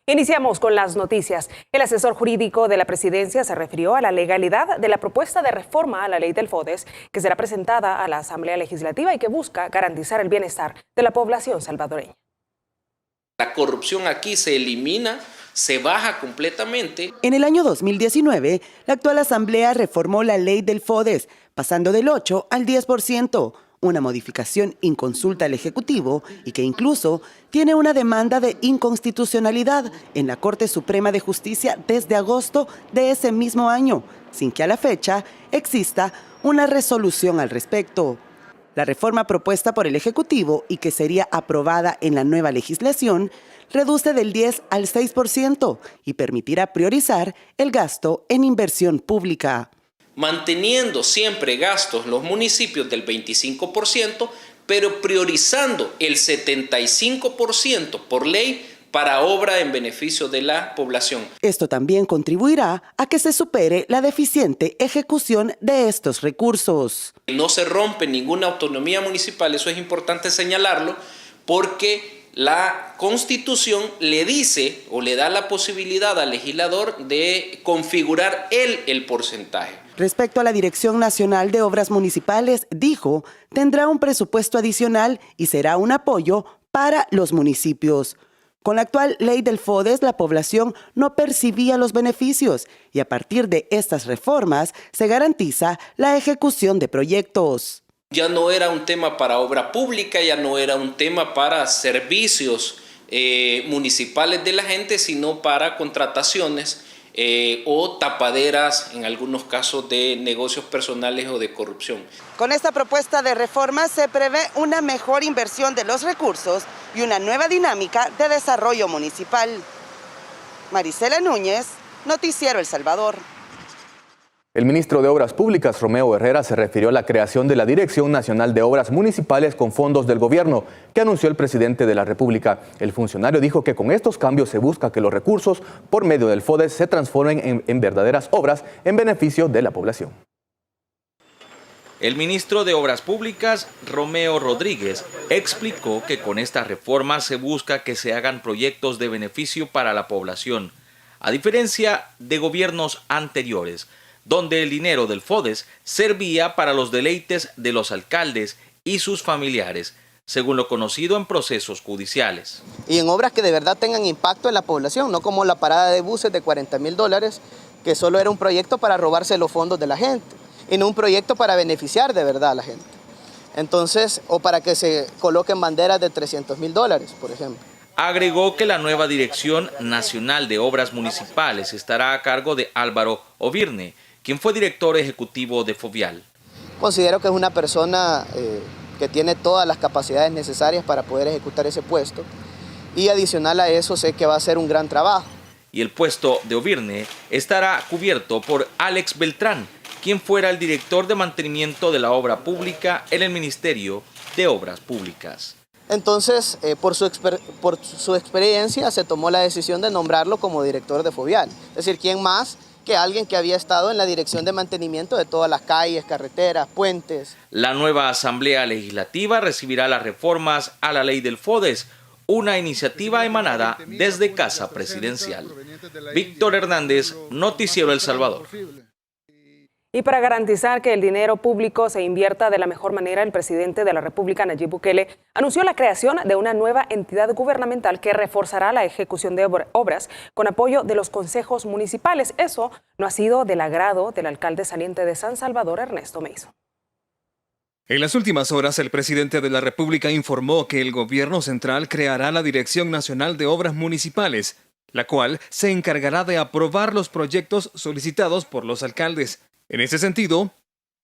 Iniciamos con las noticias. El asesor jurídico de la presidencia se refirió a la legalidad de la propuesta de reforma a la ley del FODES que será presentada a la Asamblea Legislativa y que busca garantizar el bienestar de la población salvadoreña. La corrupción aquí se elimina, se baja completamente. En el año 2019, la actual Asamblea reformó la ley del FODES, pasando del 8 al 10%. Una modificación inconsulta al Ejecutivo y que incluso tiene una demanda de inconstitucionalidad en la Corte Suprema de Justicia desde agosto de ese mismo año, sin que a la fecha exista una resolución al respecto. La reforma propuesta por el Ejecutivo y que sería aprobada en la nueva legislación reduce del 10 al 6% y permitirá priorizar el gasto en inversión pública. Manteniendo siempre gastos los municipios del 25%, pero priorizando el 75% por ley para obra en beneficio de la población. Esto también contribuirá a que se supere la deficiente ejecución de estos recursos. No se rompe ninguna autonomía municipal, eso es importante señalarlo, porque la Constitución le dice o le da la posibilidad al legislador de configurar el porcentaje. Respecto a la Dirección Nacional de Obras Municipales, dijo, tendrá un presupuesto adicional y será un apoyo para los municipios. Con la actual ley del FODES, la población no percibía los beneficios y a partir de estas reformas se garantiza la ejecución de proyectos. Ya no era un tema para obra pública, ya no era un tema para servicios municipales de la gente, sino para contrataciones o tapaderas, en algunos casos de negocios personales o de corrupción. Con esta propuesta de reforma se prevé una mejor inversión de los recursos y una nueva dinámica de desarrollo municipal. Marisela Núñez, Noticiero El Salvador. El ministro de Obras Públicas, Romeo Herrera, se refirió a la creación de la Dirección Nacional de Obras Municipales con fondos del gobierno, que anunció el presidente de la República. El funcionario dijo que con estos cambios se busca que los recursos por medio del FODES se transformen en verdaderas obras en beneficio de la población. El ministro de Obras Públicas, Romeo Rodríguez, explicó que con esta reforma se busca que se hagan proyectos de beneficio para la población, a diferencia de gobiernos anteriores, donde el dinero del FODES servía para los deleites de los alcaldes y sus familiares, según lo conocido en procesos judiciales. Y en obras que de verdad tengan impacto en la población, no como la parada de buses de $40,000, que solo era un proyecto para robarse los fondos de la gente, y no un proyecto para beneficiar de verdad a la gente. Entonces, o para que se coloquen banderas de $300,000, por ejemplo. Agregó que la nueva Dirección Nacional de Obras Municipales estará a cargo de Álvaro Ovirne, quien fue director ejecutivo de Fovial. Considero que es una persona que tiene todas las capacidades necesarias para poder ejecutar ese puesto y adicional a eso sé que va a hacer un gran trabajo. Y el puesto de Ovirne estará cubierto por Alex Beltrán, quien fuera el director de mantenimiento de la obra pública en el Ministerio de Obras Públicas. Entonces, por su experiencia se tomó la decisión de nombrarlo como director de Fovial. Es decir, ¿quién más que alguien que había estado en la dirección de mantenimiento de todas las calles, carreteras, puentes? La nueva Asamblea Legislativa recibirá las reformas a la ley del FODES, una iniciativa emanada desde Casa Presidencial. Víctor Hernández, Noticiero El Salvador. Y para garantizar que el dinero público se invierta de la mejor manera, el presidente de la República, Nayib Bukele, anunció la creación de una nueva entidad gubernamental que reforzará la ejecución de obras con apoyo de los consejos municipales. Eso no ha sido del agrado del alcalde saliente de San Salvador, Ernesto Mason. En las últimas horas, el presidente de la República informó que el gobierno central creará la Dirección Nacional de Obras Municipales, la cual se encargará de aprobar los proyectos solicitados por los alcaldes. En ese sentido,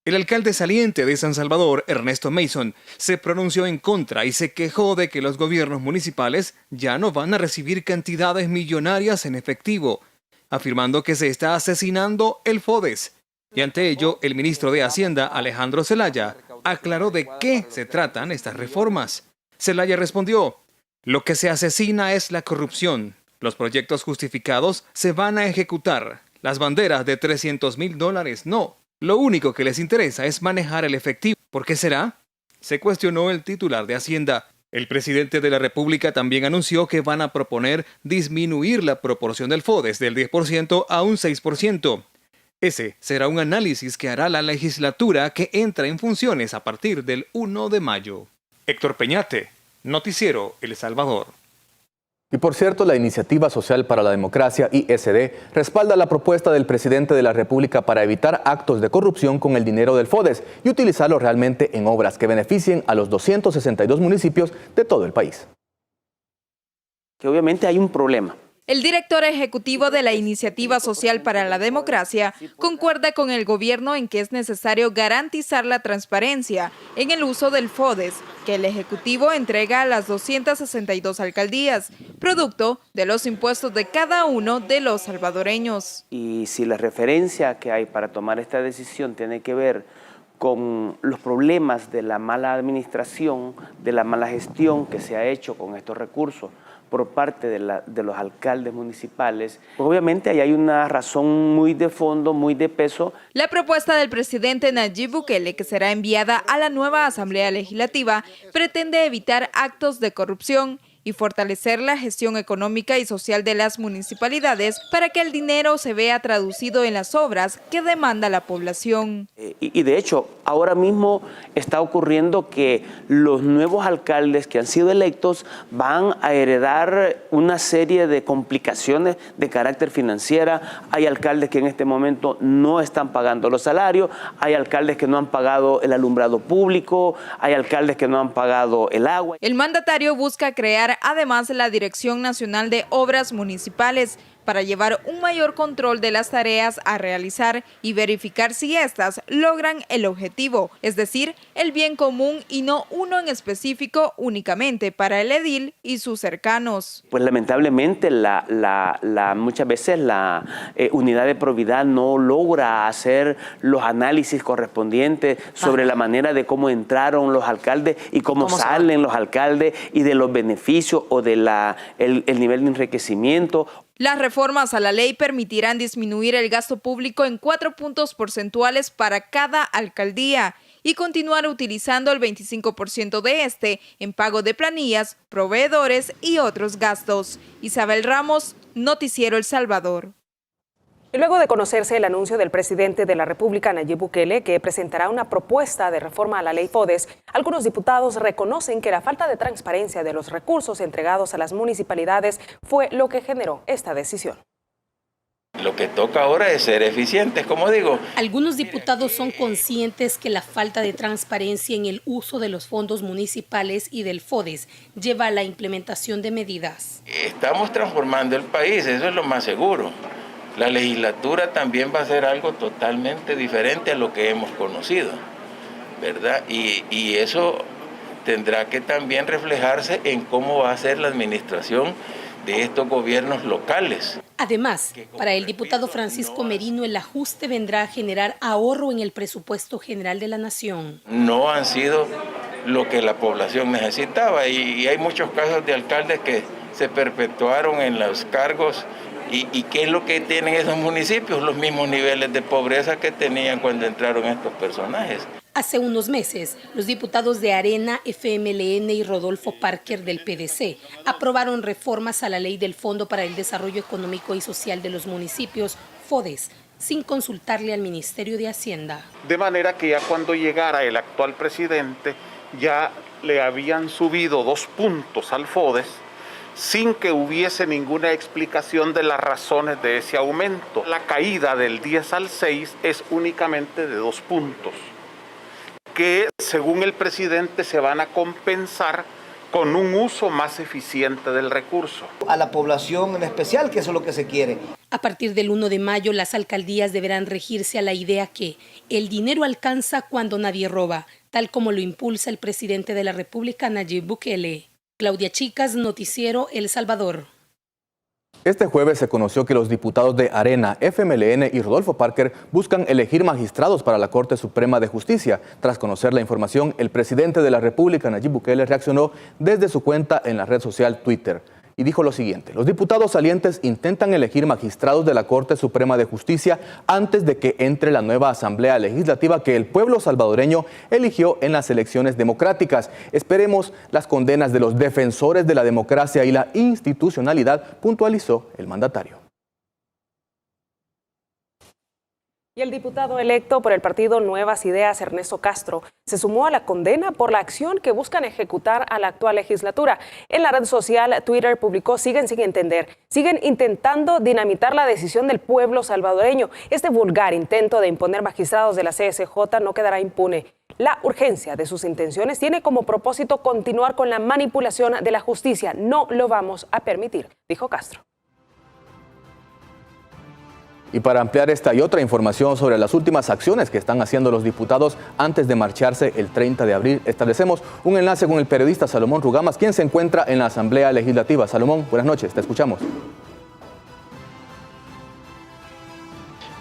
el alcalde saliente de San Salvador, Ernesto Mason, se pronunció en contra y se quejó de que los gobiernos municipales ya no van a recibir cantidades millonarias en efectivo, afirmando que se está asesinando el FODES. Y ante ello, el ministro de Hacienda, Alejandro Zelaya, aclaró de qué se tratan estas reformas. Zelaya respondió: lo que se asesina es la corrupción. Los proyectos justificados se van a ejecutar. Las banderas de $300,000 no. Lo único que les interesa es manejar el efectivo. ¿Por qué será? Se cuestionó el titular de Hacienda. El presidente de la República también anunció que van a proponer disminuir la proporción del FODES del 10% a un 6%. Ese será un análisis que hará la legislatura que entra en funciones a partir del 1 de mayo. Héctor Peñate, Noticiero El Salvador. Y por cierto, la Iniciativa Social para la Democracia, ISD, respalda la propuesta del presidente de la República para evitar actos de corrupción con el dinero del FODES y utilizarlo realmente en obras que beneficien a los 262 municipios de todo el país. Que obviamente hay un problema. El director ejecutivo de la Iniciativa Social para la Democracia concuerda con el gobierno en que es necesario garantizar la transparencia en el uso del FODES, que el Ejecutivo entrega a las 262 alcaldías, producto de los impuestos de cada uno de los salvadoreños. Y si la referencia que hay para tomar esta decisión tiene que ver con los problemas de la mala administración, de la mala gestión que se ha hecho con estos recursos por parte de los alcaldes municipales, pues obviamente ahí hay una razón muy de fondo, muy de peso. La propuesta del presidente Nayib Bukele, que será enviada a la nueva Asamblea Legislativa, pretende evitar actos de corrupción y fortalecer la gestión económica y social de las municipalidades para que el dinero se vea traducido en las obras que demanda la población. Y de hecho, ahora mismo está ocurriendo que los nuevos alcaldes que han sido electos van a heredar una serie de complicaciones de carácter financiera. Hay alcaldes que en este momento no están pagando los salarios, hay alcaldes que no han pagado el alumbrado público, hay alcaldes que no han pagado el agua. El mandatario busca crear además la Dirección Nacional de Obras Municipales para llevar un mayor control de las tareas a realizar y verificar si éstas logran el objetivo, es decir, el bien común y no uno en específico únicamente para el edil y sus cercanos. Pues lamentablemente muchas veces la unidad de probidad no logra hacer los análisis correspondientes sobre la manera de cómo entraron los alcaldes y cómo salen los alcaldes y de los beneficios o de el nivel de enriquecimiento. Las reformas a la ley permitirán disminuir el gasto público en 4 puntos porcentuales para cada alcaldía y continuar utilizando el 25% de este en pago de planillas, proveedores y otros gastos. Isabel Ramos, Noticiero El Salvador. Y luego de conocerse el anuncio del presidente de la República, Nayib Bukele, que presentará una propuesta de reforma a la ley FODES, algunos diputados reconocen que la falta de transparencia de los recursos entregados a las municipalidades fue lo que generó esta decisión. Lo que toca ahora es ser eficientes, como digo. Algunos diputados son conscientes que la falta de transparencia en el uso de los fondos municipales y del FODES lleva a la implementación de medidas. Estamos transformando el país, eso es lo más seguro. La legislatura también va a ser algo totalmente diferente a lo que hemos conocido, ¿verdad? Y eso tendrá que también reflejarse en cómo va a ser la administración de estos gobiernos locales. Además, para el diputado Francisco Merino, el ajuste vendrá a generar ahorro en el presupuesto general de la nación. No han sido lo que la población necesitaba y hay muchos casos de alcaldes que se perpetuaron en los cargos. ¿Y qué es lo que tienen esos municipios? Los mismos niveles de pobreza que tenían cuando entraron estos personajes. Hace unos meses, los diputados de Arena, FMLN y Rodolfo Parker del PDC aprobaron reformas a la ley del Fondo para el Desarrollo Económico y Social de los Municipios, FODES, sin consultarle al Ministerio de Hacienda. De manera que ya cuando llegara el actual presidente, ya le habían subido 2 puntos al FODES, sin que hubiese ninguna explicación de las razones de ese aumento. La caída del 10 al 6 es únicamente de 2 puntos, que según el presidente se van a compensar con un uso más eficiente del recurso. A la población en especial, que eso es lo que se quiere. A partir del 1 de mayo, las alcaldías deberán regirse a la idea que el dinero alcanza cuando nadie roba, tal como lo impulsa el presidente de la República, Nayib Bukele. Claudia Chicas, Noticiero El Salvador. Este jueves se conoció que los diputados de Arena, FMLN y Rodolfo Parker buscan elegir magistrados para la Corte Suprema de Justicia. Tras conocer la información, el presidente de la República, Nayib Bukele, reaccionó desde su cuenta en la red social Twitter. y dijo lo siguiente: los diputados salientes intentan elegir magistrados de la Corte Suprema de Justicia antes de que entre la nueva Asamblea Legislativa que el pueblo salvadoreño eligió en las elecciones democráticas. Esperemos las condenas de los defensores de la democracia y la institucionalidad, puntualizó el mandatario. Y el diputado electo por el partido Nuevas Ideas, Ernesto Castro, se sumó a la condena por la acción que buscan ejecutar a la actual legislatura. En la red social Twitter publicó: siguen sin entender, siguen intentando dinamitar la decisión del pueblo salvadoreño. Este vulgar intento de imponer magistrados de la CSJ no quedará impune. La urgencia de sus intenciones tiene como propósito continuar con la manipulación de la justicia. No lo vamos a permitir, dijo Castro. Y para ampliar esta y otra información sobre las últimas acciones que están haciendo los diputados antes de marcharse el 30 de abril, establecemos un enlace con el periodista Salomón Rugamas, quien se encuentra en la Asamblea Legislativa. Salomón, buenas noches, te escuchamos.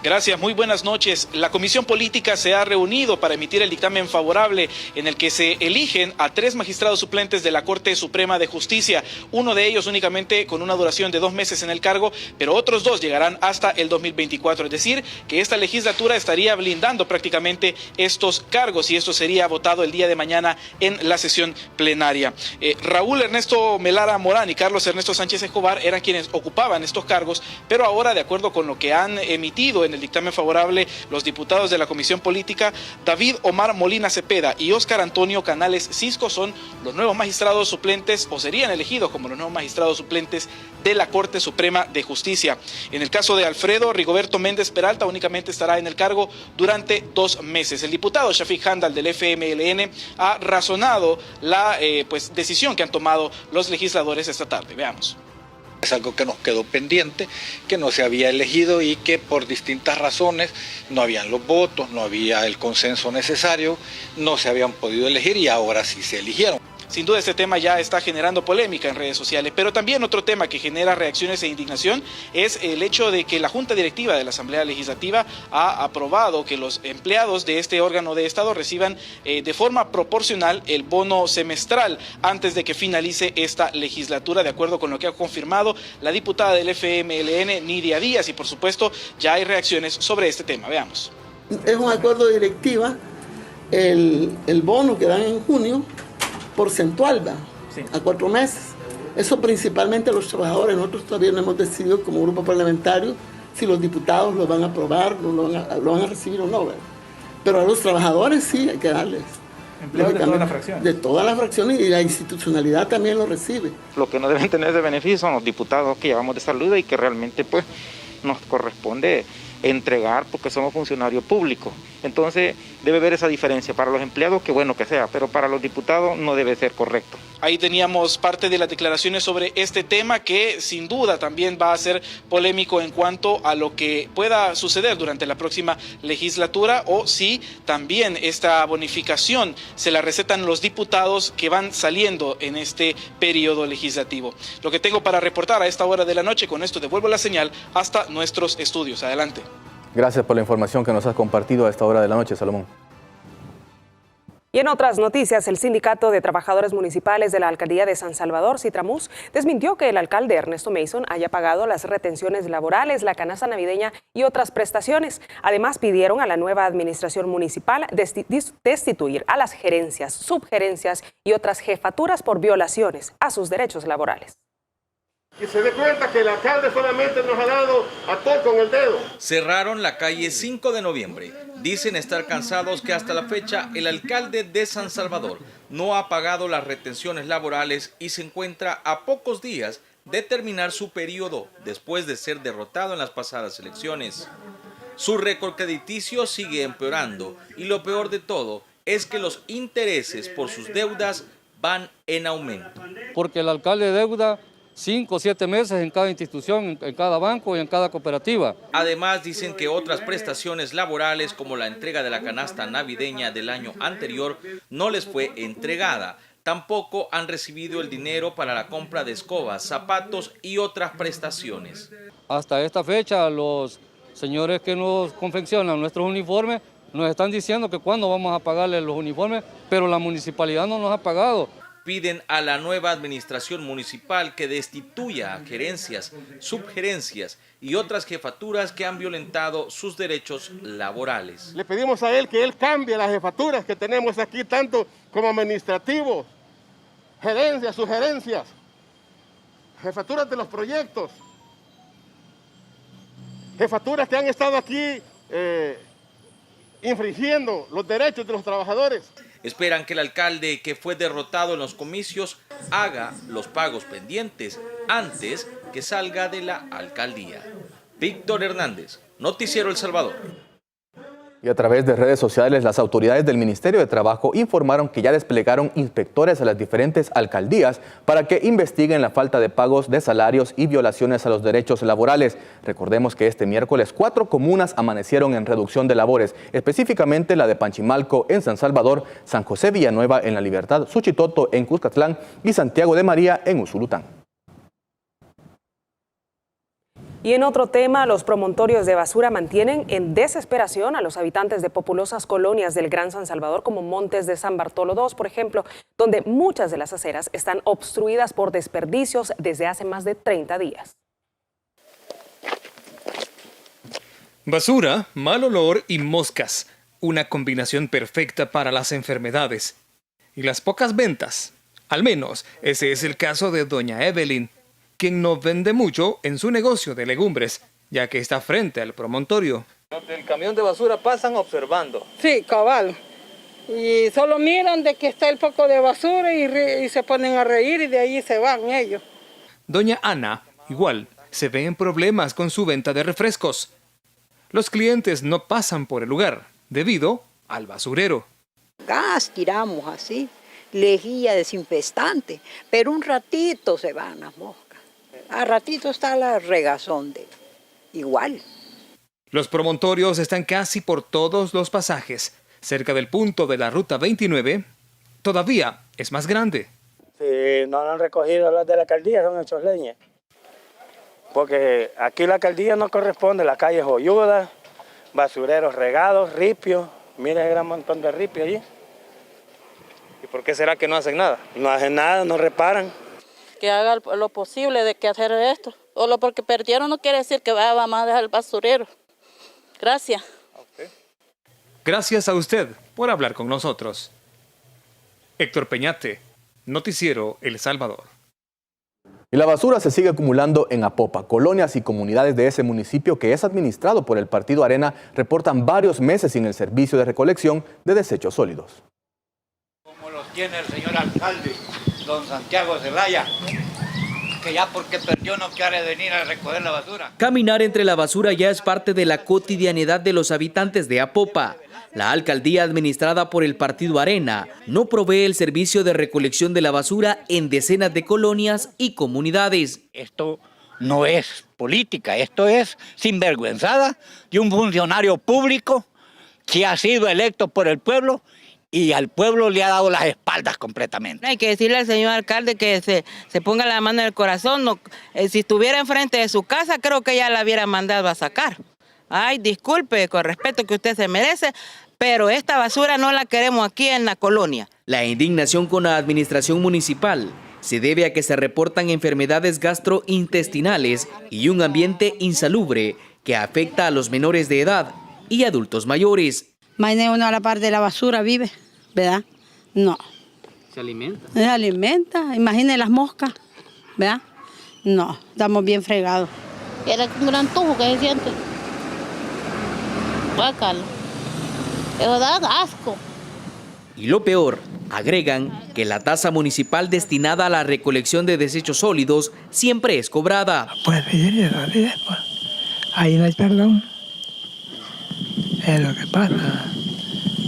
Gracias, muy buenas noches. La Comisión Política se ha reunido para emitir el dictamen favorable en el que se eligen a 3 magistrados suplentes de la Corte Suprema de Justicia. Uno de ellos únicamente con una duración de 2 meses en el cargo, pero otros 2 llegarán hasta el 2024. Es decir, que esta legislatura estaría blindando prácticamente estos cargos y esto sería votado el día de mañana en la sesión plenaria. Raúl Ernesto Melara Morán y Carlos Ernesto Sánchez Escobar eran quienes ocupaban estos cargos, pero ahora, de acuerdo con lo que han emitido en el dictamen favorable los diputados de la Comisión Política, David Omar Molina Cepeda y Óscar Antonio Canales Cisco son los nuevos magistrados suplentes, o serían elegidos como los nuevos magistrados suplentes de la Corte Suprema de Justicia. En el caso de Alfredo Rigoberto Méndez Peralta, únicamente estará en el cargo durante 2 meses. El diputado Shafiq Handal del FMLN ha razonado la decisión que han tomado los legisladores esta tarde. Veamos. Es algo que nos quedó pendiente, que no se había elegido y que por distintas razones no habían los votos, no había el consenso necesario, no se habían podido elegir y ahora sí se eligieron. Sin duda este tema ya está generando polémica en redes sociales, pero también otro tema que genera reacciones e indignación es el hecho de que la Junta Directiva de la Asamblea Legislativa ha aprobado que los empleados de este órgano de Estado reciban de forma proporcional el bono semestral antes de que finalice esta legislatura, de acuerdo con lo que ha confirmado la diputada del FMLN, Nidia Díaz, y por supuesto ya hay reacciones sobre este tema. Veamos. Es un acuerdo de directiva, el bono que dan en junio, porcentual, ¿va? Sí. A 4 meses. Eso principalmente los trabajadores. Nosotros todavía no hemos decidido como grupo parlamentario si los diputados lo van a aprobar, lo van a recibir o no, ¿verdad? Pero a los trabajadores sí hay que darles. Empleados de todas las fracciones. De todas las fracciones, y la institucionalidad también lo recibe. Lo que no deben tener de beneficio son los diputados que llevamos de salud y que realmente pues nos corresponde entregar porque somos funcionarios públicos. Entonces debe haber esa diferencia. Para los empleados, qué bueno que sea, pero para los diputados no debe ser correcto. Ahí teníamos parte de las declaraciones sobre este tema que sin duda también va a ser polémico en cuanto a lo que pueda suceder durante la próxima legislatura o si también esta bonificación se la recetan los diputados que van saliendo en este periodo legislativo. Lo que tengo para reportar a esta hora de la noche, con esto devuelvo la señal hasta nuestros estudios. Adelante. Gracias por la información que nos has compartido a esta hora de la noche, Salomón. Y en otras noticias, el Sindicato de Trabajadores Municipales de la Alcaldía de San Salvador, Citramus, desmintió que el alcalde Ernesto Mason haya pagado las retenciones laborales, la canasta navideña y otras prestaciones. Además, pidieron a la nueva administración municipal destituir a las gerencias, subgerencias y otras jefaturas por violaciones a sus derechos laborales. Que se dé cuenta que el alcalde solamente nos ha dado a todos con el dedo. Cerraron la calle 5 de noviembre. Dicen estar cansados que hasta la fecha el alcalde de San Salvador no ha pagado las retenciones laborales y se encuentra a pocos días de terminar su periodo después de ser derrotado en las pasadas elecciones. Su récord crediticio sigue empeorando y lo peor de todo es que los intereses por sus deudas van en aumento. Porque el alcalde deuda 5 o 7 meses en cada institución, en cada banco y en cada cooperativa. Además, dicen que otras prestaciones laborales, como la entrega de la canasta navideña del año anterior, no les fue entregada. Tampoco han recibido el dinero para la compra de escobas, zapatos y otras prestaciones. Hasta esta fecha, los señores que nos confeccionan nuestros uniformes nos están diciendo que cuándo vamos a pagarles los uniformes, pero la municipalidad no nos ha pagado. piden a la nueva administración municipal que destituya a gerencias, subgerencias y otras jefaturas que han violentado sus derechos laborales. Le pedimos a él que él cambie las jefaturas que tenemos aquí, tanto como administrativos, gerencias, sugerencias, jefaturas de los proyectos, jefaturas que han estado aquí infringiendo los derechos de los trabajadores. Esperan que el alcalde que fue derrotado en los comicios haga los pagos pendientes antes que salga de la alcaldía. Víctor Hernández, Noticiero El Salvador. Y a través de redes sociales, las autoridades del Ministerio de Trabajo informaron que ya desplegaron inspectores a las diferentes alcaldías para que investiguen la falta de pagos de salarios y violaciones a los derechos laborales. Recordemos que este miércoles 4 comunas amanecieron en reducción de labores, específicamente la de Panchimalco en San Salvador, San José Villanueva en La Libertad, Suchitoto en Cuscatlán y Santiago de María en Usulután. Y en otro tema, los promontorios de basura mantienen en desesperación a los habitantes de populosas colonias del Gran San Salvador, como Montes de San Bartolo II, por ejemplo, donde muchas de las aceras están obstruidas por desperdicios desde hace más de 30 días. Basura, mal olor y moscas. Una combinación perfecta para las enfermedades. Y las pocas ventas. Al menos, ese es el caso de doña Evelyn, quien no vende mucho en su negocio de legumbres, ya que está frente al promontorio. Los del camión de basura pasan observando. Sí, cabal. Y solo miran de que está el poco de basura y se ponen a reír y de ahí se van ellos. Doña Ana, igual, se ve en problemas con su venta de refrescos. Los clientes no pasan por el lugar debido al basurero. Gas tiramos así, lejía desinfestante, pero un ratito se van las moscas. A ratito está la regazón de igual. Los promontorios están casi por todos los pasajes. Cerca del punto de la ruta 29, todavía es más grande. Si no lo han recogido los de la alcaldía, son hechos leña. Porque aquí la alcaldía no corresponde, la calle es joyuda, basureros regados, ripios. Mira el gran montón de ripios allí. ¿Y por qué será que no hacen nada? No hacen nada, no reparan. Que haga lo posible de que hacer esto. O lo porque perdieron no quiere decir que vamos a dejar el basurero. Gracias. Okay. Gracias a usted por hablar con nosotros. Héctor Peñate, Noticiero El Salvador. Y la basura se sigue acumulando en Apopa. Colonias y comunidades de ese municipio, que es administrado por el Partido Arena, reportan varios meses sin el servicio de recolección de desechos sólidos. Como los tiene el señor alcalde, don Santiago Zelaya, que ya porque perdió no quiere venir a recoger la basura. Caminar entre la basura ya es parte de la cotidianidad de los habitantes de Apopa. La alcaldía administrada por el Partido Arena no provee el servicio de recolección de la basura en decenas de colonias y comunidades. Esto no es política, esto es sinvergüenzada de un funcionario público que ha sido electo por el pueblo y al pueblo le ha dado las espaldas completamente. Hay que decirle al señor alcalde que se ponga la mano en el corazón. No, si estuviera enfrente de su casa, creo que ya la hubiera mandado a sacar. Ay, disculpe, con respeto que usted se merece, pero esta basura no la queremos aquí en la colonia. La indignación con la administración municipal se debe a que se reportan enfermedades gastrointestinales y un ambiente insalubre que afecta a los menores de edad y adultos mayores. Imagínese uno a la par de la basura vive, ¿verdad? No. ¿Se alimenta? Se alimenta, imagine las moscas, ¿verdad? No, estamos bien fregados. Era un gran tubo que se siente. Guácalo. Eso da asco. Y lo peor, agregan que la tasa municipal destinada a la recolección de desechos sólidos siempre es cobrada. Pues pedir pues. Ahí no hay perdón. Es lo que pasa,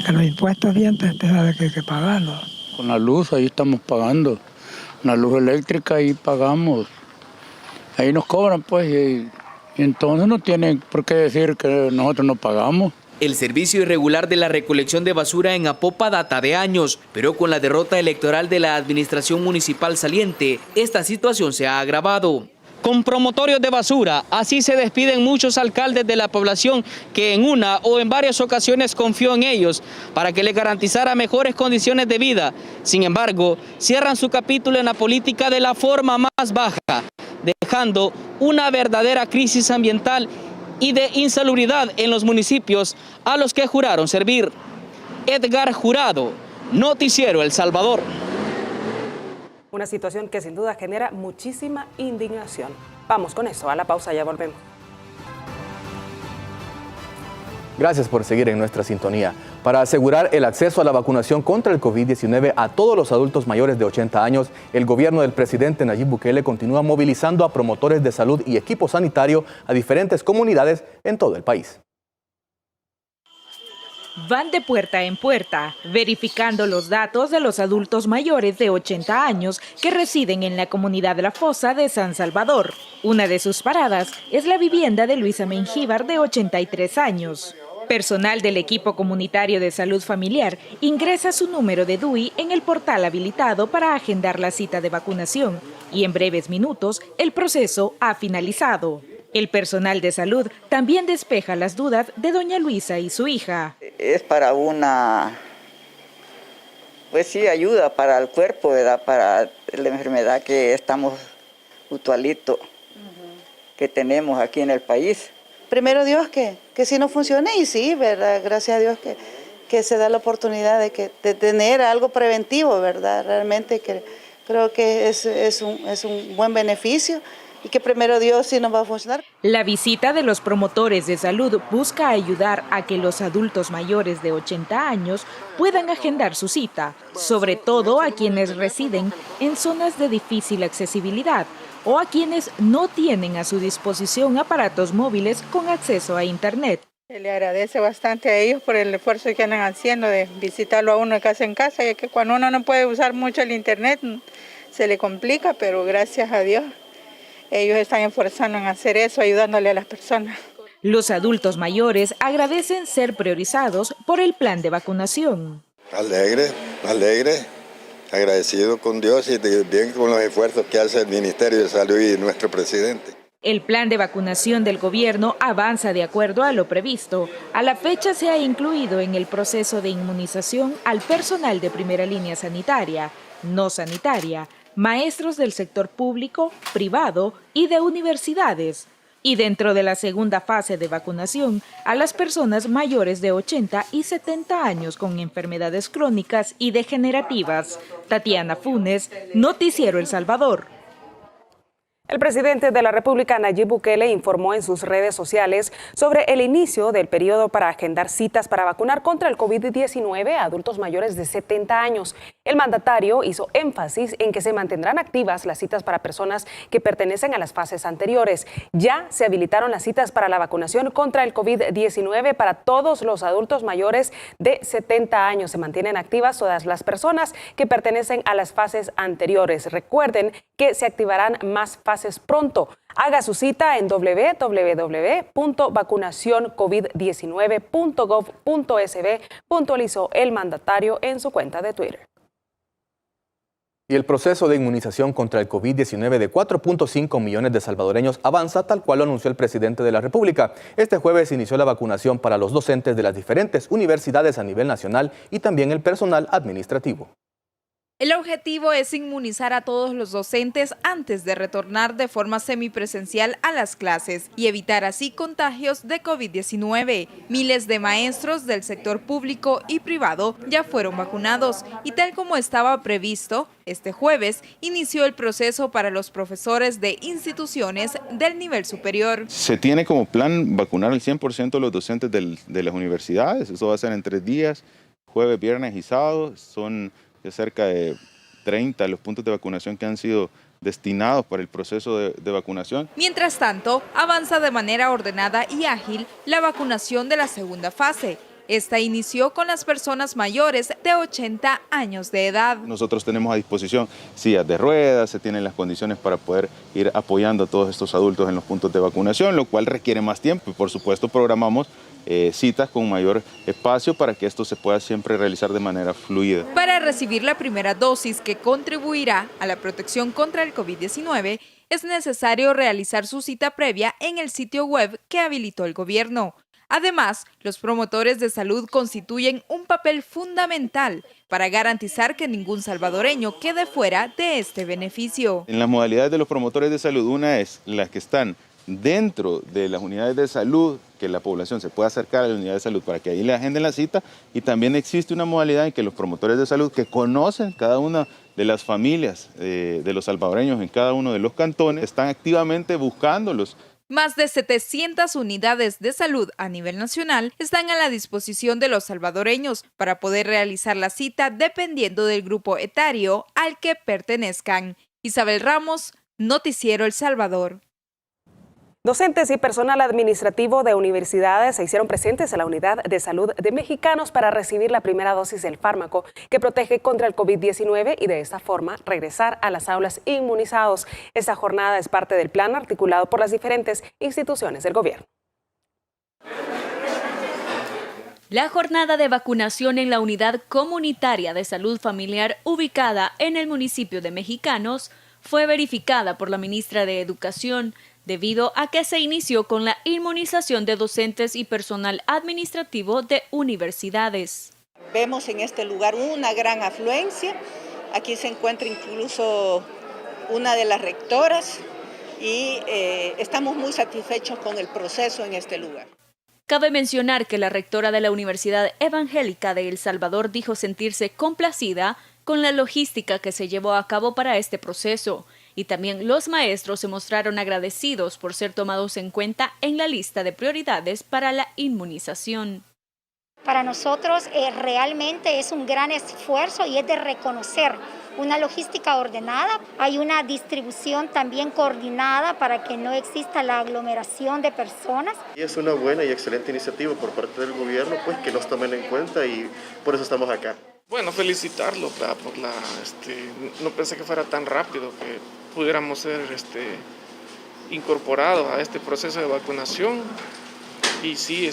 que los impuestos siempre usted sabe que hay que pagarlos. Con la luz ahí estamos pagando, la luz eléctrica ahí pagamos, ahí nos cobran pues, y entonces no tienen por qué decir que nosotros no pagamos. El servicio irregular de la recolección de basura en Apopa data de años, pero con la derrota electoral de la administración municipal saliente, esta situación se ha agravado. con promotorios de basura. Así se despiden muchos alcaldes de la población que en una o en varias ocasiones confió en ellos para que les garantizara mejores condiciones de vida. Sin embargo, cierran su capítulo en la política de la forma más baja, dejando una verdadera crisis ambiental y de insalubridad en los municipios a los que juraron servir. Edgar Jurado, Noticiero El Salvador. Una situación que sin duda genera muchísima indignación. Vamos con eso, a la pausa, ya volvemos. Gracias por seguir en nuestra sintonía. Para asegurar el acceso a la vacunación contra el COVID-19 a todos los adultos mayores de 80 años, el gobierno del presidente Nayib Bukele continúa movilizando a promotores de salud y equipo sanitario a diferentes comunidades en todo el país. Van de puerta en puerta, verificando los datos de los adultos mayores de 80 años que residen en la comunidad La Fosa de San Salvador. Una de sus paradas es la vivienda de Luisa Mengíbar, de 83 años. Personal del equipo comunitario de salud familiar ingresa su número de DUI en el portal habilitado para agendar la cita de vacunación y en breves minutos el proceso ha finalizado. El personal de salud también despeja las dudas de doña Luisa y su hija. Es para una, pues sí, ayuda para el cuerpo, ¿verdad? Para la enfermedad que estamos actualito, que tenemos aquí en el país. Primero Dios que sí nos funcione y sí, ¿verdad? Gracias a Dios que se da la oportunidad de tener algo preventivo, ¿verdad? Realmente creo que es un buen beneficio. Y que primero Dios sí nos va a funcionar. La visita de los promotores de salud busca ayudar a que los adultos mayores de 80 años puedan agendar su cita, sobre todo a quienes residen en zonas de difícil accesibilidad o a quienes no tienen a su disposición aparatos móviles con acceso a Internet. Se le agradece bastante a ellos por el esfuerzo que andan haciendo de visitarlo a uno de casa en casa, ya que cuando uno no puede usar mucho el Internet se le complica, pero gracias a Dios ellos están esforzando en hacer eso, ayudándole a las personas. Los adultos mayores agradecen ser priorizados por el plan de vacunación. Alegre, agradecido con Dios y bien con los esfuerzos que hace el Ministerio de Salud y nuestro presidente. El plan de vacunación del gobierno avanza de acuerdo a lo previsto. A la fecha se ha incluido en el proceso de inmunización al personal de primera línea sanitaria, no sanitaria, maestros del sector público, privado y de universidades. Y dentro de la segunda fase de vacunación, a las personas mayores de 80 y 70 años con enfermedades crónicas y degenerativas. Tatiana Funes, Noticiero El Salvador. El presidente de la República, Nayib Bukele, informó en sus redes sociales sobre el inicio del periodo para agendar citas para vacunar contra el COVID-19 a adultos mayores de 70 años. El mandatario hizo énfasis en que se mantendrán activas las citas para personas que pertenecen a las fases anteriores. Ya se habilitaron las citas para la vacunación contra el COVID-19 para todos los adultos mayores de 70 años. Se mantienen activas todas las personas que pertenecen a las fases anteriores. Recuerden que se activarán más fases pronto. Haga su cita en www.vacunacioncovid19.gov.sb, puntualizó el mandatario en su cuenta de Twitter. Y el proceso de inmunización contra el COVID-19 de 4.5 millones de salvadoreños avanza, tal cual lo anunció el presidente de la República. Este jueves inició la vacunación para los docentes de las diferentes universidades a nivel nacional y también el personal administrativo. El objetivo es inmunizar a todos los docentes antes de retornar de forma semipresencial a las clases y evitar así contagios de COVID-19. Miles de maestros del sector público y privado ya fueron vacunados y tal como estaba previsto, este jueves inició el proceso para los profesores de instituciones del nivel superior. Se tiene como plan vacunar al 100% de los docentes de las universidades. Eso va a ser en 3 días, jueves, viernes y sábado. Son cerca de 30 los puntos de vacunación que han sido destinados para el proceso de vacunación. Mientras tanto, avanza de manera ordenada y ágil la vacunación de la segunda fase. Esta inició con las personas mayores de 80 años de edad. Nosotros tenemos a disposición sillas de ruedas, se tienen las condiciones para poder ir apoyando a todos estos adultos en los puntos de vacunación, lo cual requiere más tiempo y por supuesto programamos citas con mayor espacio para que esto se pueda siempre realizar de manera fluida. Para recibir la primera dosis que contribuirá a la protección contra el COVID-19, es necesario realizar su cita previa en el sitio web que habilitó el gobierno. Además, los promotores de salud constituyen un papel fundamental para garantizar que ningún salvadoreño quede fuera de este beneficio. En las modalidades de los promotores de salud, una es las que están dentro de las unidades de salud, que la población se pueda acercar a la unidad de salud para que ahí le agenden la cita, y también existe una modalidad en que los promotores de salud que conocen cada una de las familias de los salvadoreños en cada uno de los cantones, están activamente buscándolos. Más de 700 unidades de salud a nivel nacional están a la disposición de los salvadoreños para poder realizar la cita dependiendo del grupo etario al que pertenezcan. Isabel Ramos, Noticiero El Salvador. Docentes y personal administrativo de universidades se hicieron presentes en la Unidad de Salud de Mexicanos para recibir la primera dosis del fármaco que protege contra el COVID-19 y de esta forma regresar a las aulas inmunizados. Esta jornada es parte del plan articulado por las diferentes instituciones del gobierno. La jornada de vacunación en la Unidad Comunitaria de Salud Familiar ubicada en el municipio de Mexicanos fue verificada por la ministra de Educación, debido a que se inició con la inmunización de docentes y personal administrativo de universidades. Vemos en este lugar una gran afluencia. Aquí se encuentra incluso una de las rectoras y estamos muy satisfechos con el proceso en este lugar. Cabe mencionar que la rectora de la Universidad Evangélica de El Salvador dijo sentirse complacida con la logística que se llevó a cabo para este proceso. Y también los maestros se mostraron agradecidos por ser tomados en cuenta en la lista de prioridades para la inmunización. Para nosotros realmente es un gran esfuerzo y es de reconocer una logística ordenada. Hay una distribución también coordinada para que no exista la aglomeración de personas. Y es una buena y excelente iniciativa por parte del gobierno, pues que nos tomen en cuenta y por eso estamos acá. Bueno, felicitarlo, ¿verdad? No pensé que fuera tan rápido que pudiéramos ser incorporados a este proceso de vacunación. Y sí,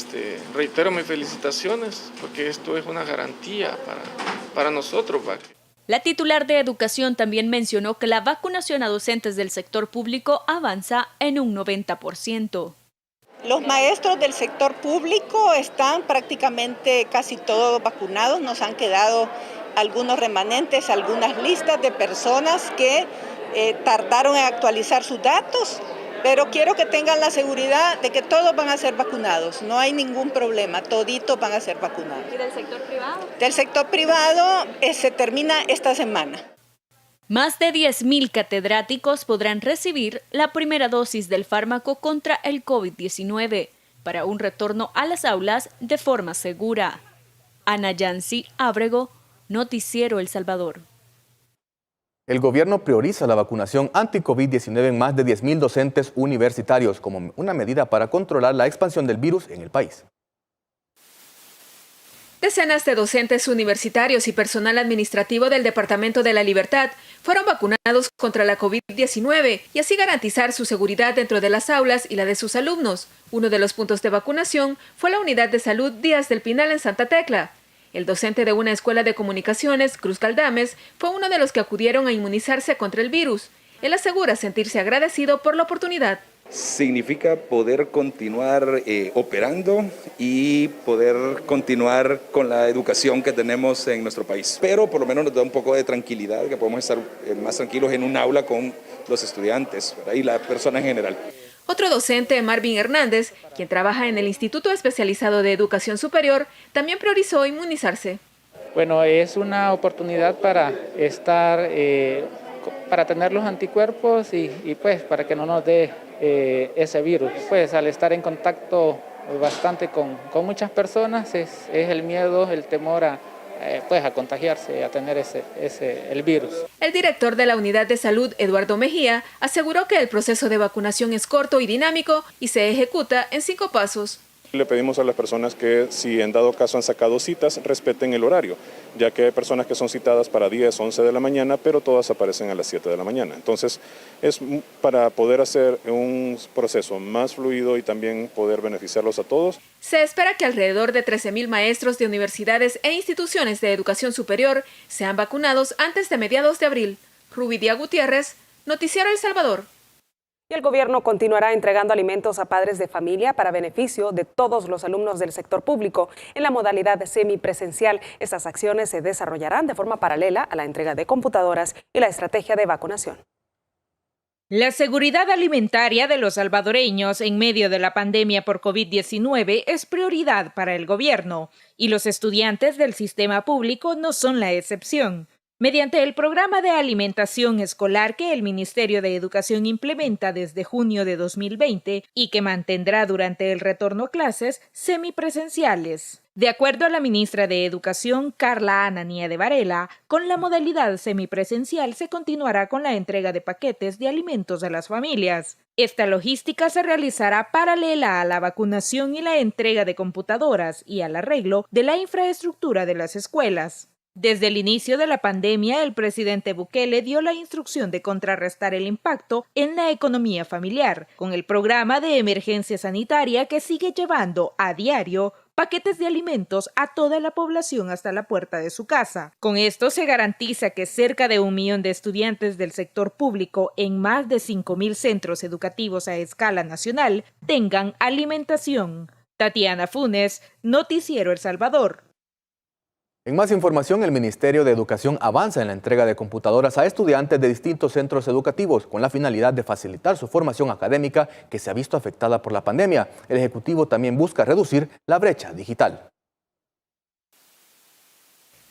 reitero mis felicitaciones, porque esto es una garantía para nosotros, ¿verdad? La titular de Educación también mencionó que la vacunación a docentes del sector público avanza en un 90%. Los maestros del sector público están prácticamente casi todos vacunados. Nos han quedado algunos remanentes, algunas listas de personas que tardaron en actualizar sus datos, pero quiero que tengan la seguridad de que todos van a ser vacunados. No hay ningún problema, toditos van a ser vacunados. ¿Y del sector privado? Del sector privado se termina esta semana. Más de 10.000 catedráticos podrán recibir la primera dosis del fármaco contra el COVID-19 para un retorno a las aulas de forma segura. Ana Yancy Ábrego, Noticiero El Salvador. El gobierno prioriza la vacunación anti-COVID-19 en más de 10.000 docentes universitarios como una medida para controlar la expansión del virus en el país. Decenas de docentes universitarios y personal administrativo del Departamento de la Libertad fueron vacunados contra la COVID-19 y así garantizar su seguridad dentro de las aulas y la de sus alumnos. Uno de los puntos de vacunación fue la Unidad de Salud Díaz del Pinal en Santa Tecla. El docente de una escuela de comunicaciones, Cruz Caldames, fue uno de los que acudieron a inmunizarse contra el virus. Él asegura sentirse agradecido por la oportunidad. Significa poder continuar operando y poder continuar con la educación que tenemos en nuestro país. Pero por lo menos nos da un poco de tranquilidad, que podemos estar más tranquilos en un aula con los estudiantes, ¿verdad? Y la persona en general. Otro docente, Marvin Hernández, quien trabaja en el Instituto Especializado de Educación Superior, también priorizó inmunizarse. Bueno, es una oportunidad para estar, para tener los anticuerpos y pues para que no nos dé ese virus. Pues al estar en contacto bastante con muchas personas es el miedo, el temor a contagiarse, a tener el virus. El director de la Unidad de Salud, Eduardo Mejía, aseguró que el proceso de vacunación es corto y dinámico y se ejecuta en 5 pasos. Le pedimos a las personas que, si en dado caso han sacado citas, respeten el horario, ya que hay personas que son citadas para 10, 11 de la mañana, pero todas aparecen a las 7 de la mañana. Entonces, es para poder hacer un proceso más fluido y también poder beneficiarlos a todos. Se espera que alrededor de 13.000 maestros de universidades e instituciones de educación superior sean vacunados antes de mediados de abril. Rubidia Gutiérrez, Noticiero El Salvador. Y el gobierno continuará entregando alimentos a padres de familia para beneficio de todos los alumnos del sector público en la modalidad semipresencial. Estas acciones se desarrollarán de forma paralela a la entrega de computadoras y la estrategia de vacunación. La seguridad alimentaria de los salvadoreños en medio de la pandemia por COVID-19 es prioridad para el gobierno, y los estudiantes del sistema público no son la excepción. Mediante el programa de alimentación escolar que el Ministerio de Educación implementa desde junio de 2020 y que mantendrá durante el retorno a clases semipresenciales. De acuerdo a la ministra de Educación, Carla Anania de Varela, con la modalidad semipresencial se continuará con la entrega de paquetes de alimentos a las familias. Esta logística se realizará paralela a la vacunación y la entrega de computadoras y al arreglo de la infraestructura de las escuelas. Desde el inicio de la pandemia, el presidente Bukele dio la instrucción de contrarrestar el impacto en la economía familiar, con el programa de emergencia sanitaria que sigue llevando a diario paquetes de alimentos a toda la población hasta la puerta de su casa. Con esto se garantiza que cerca de 1 millón de estudiantes del sector público en más de 5.000 centros educativos a escala nacional tengan alimentación. Tatiana Funes, Noticiero El Salvador. En más información, el Ministerio de Educación avanza en la entrega de computadoras a estudiantes de distintos centros educativos con la finalidad de facilitar su formación académica que se ha visto afectada por la pandemia. El Ejecutivo también busca reducir la brecha digital.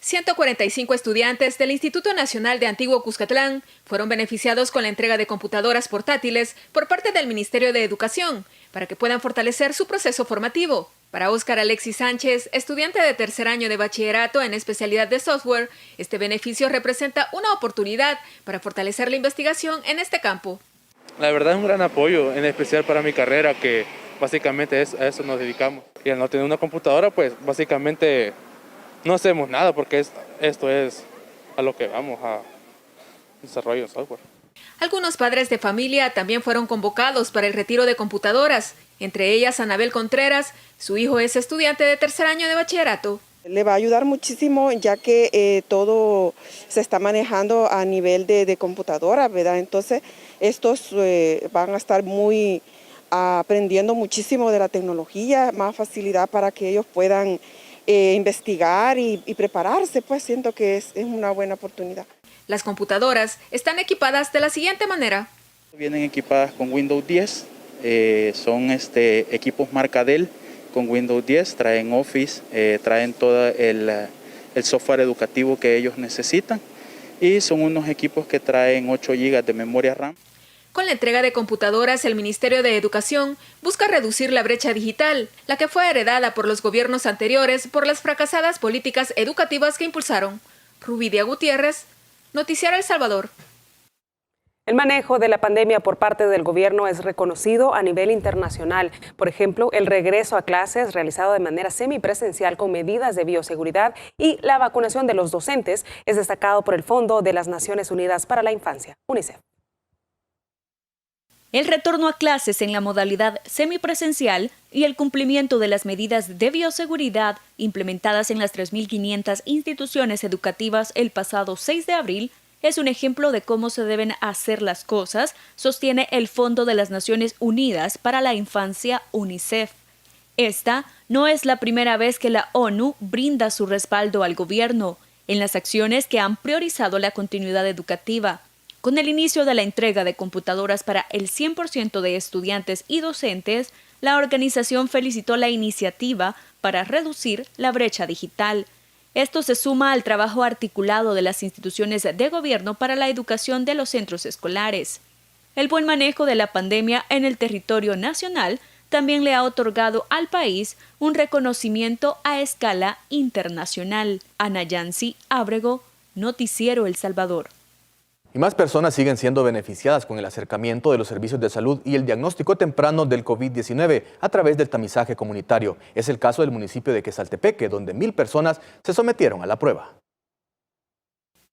145 estudiantes del Instituto Nacional de Antiguo Cuscatlán fueron beneficiados con la entrega de computadoras portátiles por parte del Ministerio de Educación para que puedan fortalecer su proceso formativo. Para Óscar Alexis Sánchez, estudiante de tercer año de bachillerato en especialidad de software, este beneficio representa una oportunidad para fortalecer la investigación en este campo. La verdad es un gran apoyo, en especial para mi carrera, que básicamente a eso nos dedicamos. Y al no tener una computadora, pues básicamente no hacemos nada, porque esto es a lo que vamos, a desarrollo de software. Algunos padres de familia también fueron convocados para el retiro de computadoras, entre ellas Anabel Contreras. Su hijo es estudiante de tercer año de bachillerato. Le va a ayudar muchísimo, ya que todo se está manejando a nivel de computadora, ¿verdad? Entonces estos van a estar aprendiendo muchísimo de la tecnología, más facilidad para que ellos puedan investigar y prepararse, pues siento que es una buena oportunidad. Las computadoras están equipadas de la siguiente manera. Vienen equipadas con Windows 10, son equipos marca Dell con Windows 10, traen Office, traen todo el software educativo que ellos necesitan y son unos equipos que traen 8 GB de memoria RAM. Con la entrega de computadoras, el Ministerio de Educación busca reducir la brecha digital, la que fue heredada por los gobiernos anteriores por las fracasadas políticas educativas que impulsaron. Rubidia Gutiérrez, Noticiero El Salvador. El manejo de la pandemia por parte del gobierno es reconocido a nivel internacional. Por ejemplo, el regreso a clases realizado de manera semipresencial con medidas de bioseguridad y la vacunación de los docentes es destacado por el Fondo de las Naciones Unidas para la Infancia, UNICEF. El retorno a clases en la modalidad semipresencial y el cumplimiento de las medidas de bioseguridad implementadas en las 3.500 instituciones educativas el pasado 6 de abril es un ejemplo de cómo se deben hacer las cosas, sostiene el Fondo de las Naciones Unidas para la Infancia, UNICEF. Esta no es la primera vez que la ONU brinda su respaldo al gobierno en las acciones que han priorizado la continuidad educativa. Con el inicio de la entrega de computadoras para el 100% de estudiantes y docentes, la organización felicitó la iniciativa para reducir la brecha digital. Esto se suma al trabajo articulado de las instituciones de gobierno para la educación de los centros escolares. El buen manejo de la pandemia en el territorio nacional también le ha otorgado al país un reconocimiento a escala internacional. Ana Yancy Ábrego, Noticiero El Salvador. Y más personas siguen siendo beneficiadas con el acercamiento de los servicios de salud y el diagnóstico temprano del COVID-19 a través del tamizaje comunitario. Es el caso del municipio de Quesaltepeque, donde 1,000 personas se sometieron a la prueba.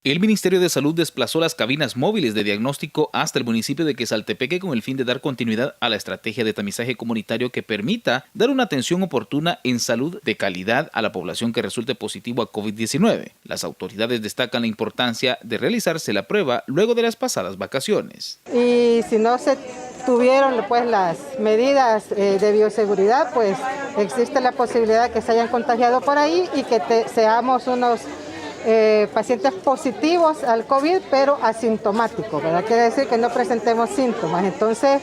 El Ministerio de Salud desplazó las cabinas móviles de diagnóstico hasta el municipio de Quesaltepeque con el fin de dar continuidad a la estrategia de tamizaje comunitario que permita dar una atención oportuna en salud de calidad a la población que resulte positivo a COVID-19. Las autoridades destacan la importancia de realizarse la prueba luego de las pasadas vacaciones. Y si no se mantuvieron pues las medidas de bioseguridad, pues existe la posibilidad de que se hayan contagiado por ahí y que seamos unos pacientes positivos al COVID, pero asintomáticos, ¿verdad? Quiere decir que no presentemos síntomas. Entonces,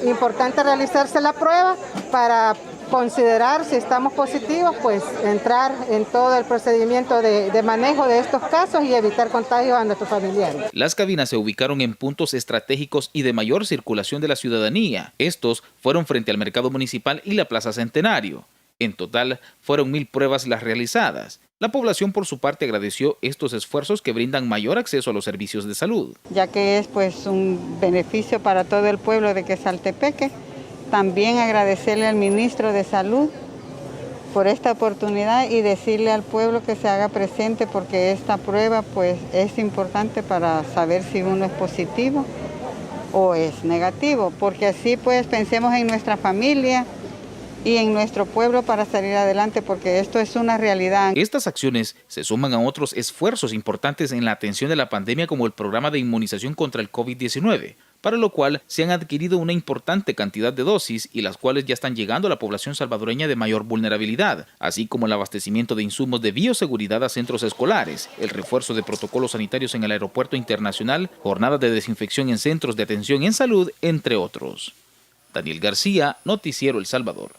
importante realizarse la prueba para considerar si estamos positivos, pues entrar en todo el procedimiento de manejo de estos casos y evitar contagios a nuestros familiares. Las cabinas se ubicaron en puntos estratégicos y de mayor circulación de la ciudadanía. Estos fueron frente al Mercado Municipal y la Plaza Centenario. En total, fueron 1000 pruebas las realizadas. La población, por su parte, agradeció estos esfuerzos que brindan mayor acceso a los servicios de salud. Ya que es pues un beneficio para todo el pueblo de Quesaltepeque. También agradecerle al ministro de Salud por esta oportunidad y decirle al pueblo que se haga presente porque esta prueba pues es importante para saber si uno es positivo o es negativo, porque así pues pensemos en nuestra familia y en nuestro pueblo para salir adelante, porque esto es una realidad. Estas acciones se suman a otros esfuerzos importantes en la atención de la pandemia, como el programa de inmunización contra el COVID-19, para lo cual se han adquirido una importante cantidad de dosis y las cuales ya están llegando a la población salvadoreña de mayor vulnerabilidad, así como el abastecimiento de insumos de bioseguridad a centros escolares, el refuerzo de protocolos sanitarios en el aeropuerto internacional, jornadas de desinfección en centros de atención en salud, entre otros. Daniel García, Noticiero El Salvador.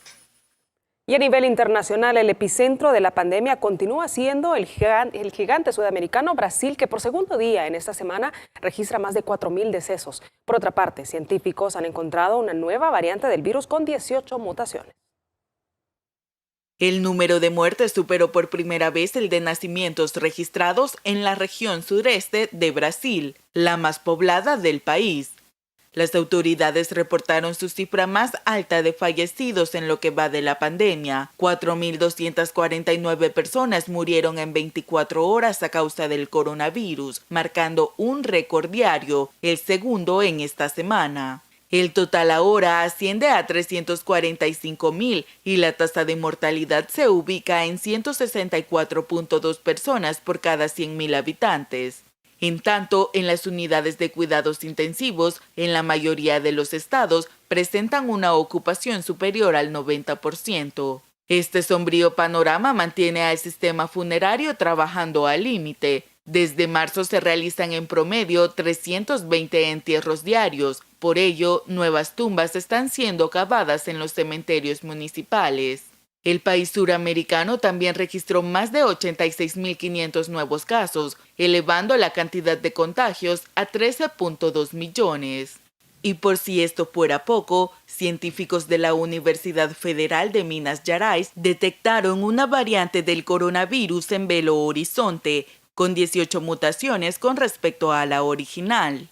Y a nivel internacional, el epicentro de la pandemia continúa siendo el gigante sudamericano Brasil, que por segundo día en esta semana registra más de 4.000 decesos. Por otra parte, científicos han encontrado una nueva variante del virus con 18 mutaciones. El número de muertes superó por primera vez el de nacimientos registrados en la región sureste de Brasil, la más poblada del país. Las autoridades reportaron su cifra más alta de fallecidos en lo que va de la pandemia. 4.249 personas murieron en 24 horas a causa del coronavirus, marcando un récord diario, el segundo en esta semana. El total ahora asciende a 345.000 y la tasa de mortalidad se ubica en 164.2 personas por cada 100.000 habitantes. En tanto, en las unidades de cuidados intensivos, en la mayoría de los estados, presentan una ocupación superior al 90%. Este sombrío panorama mantiene al sistema funerario trabajando al límite. Desde marzo se realizan en promedio 320 entierros diarios. Por ello, nuevas tumbas están siendo cavadas en los cementerios municipales. El país suramericano también registró más de 86.500 nuevos casos, elevando la cantidad de contagios a 13.2 millones. Y por si esto fuera poco, científicos de la Universidad Federal de Minas Gerais detectaron una variante del coronavirus en Belo Horizonte, con 18 mutaciones con respecto a la original.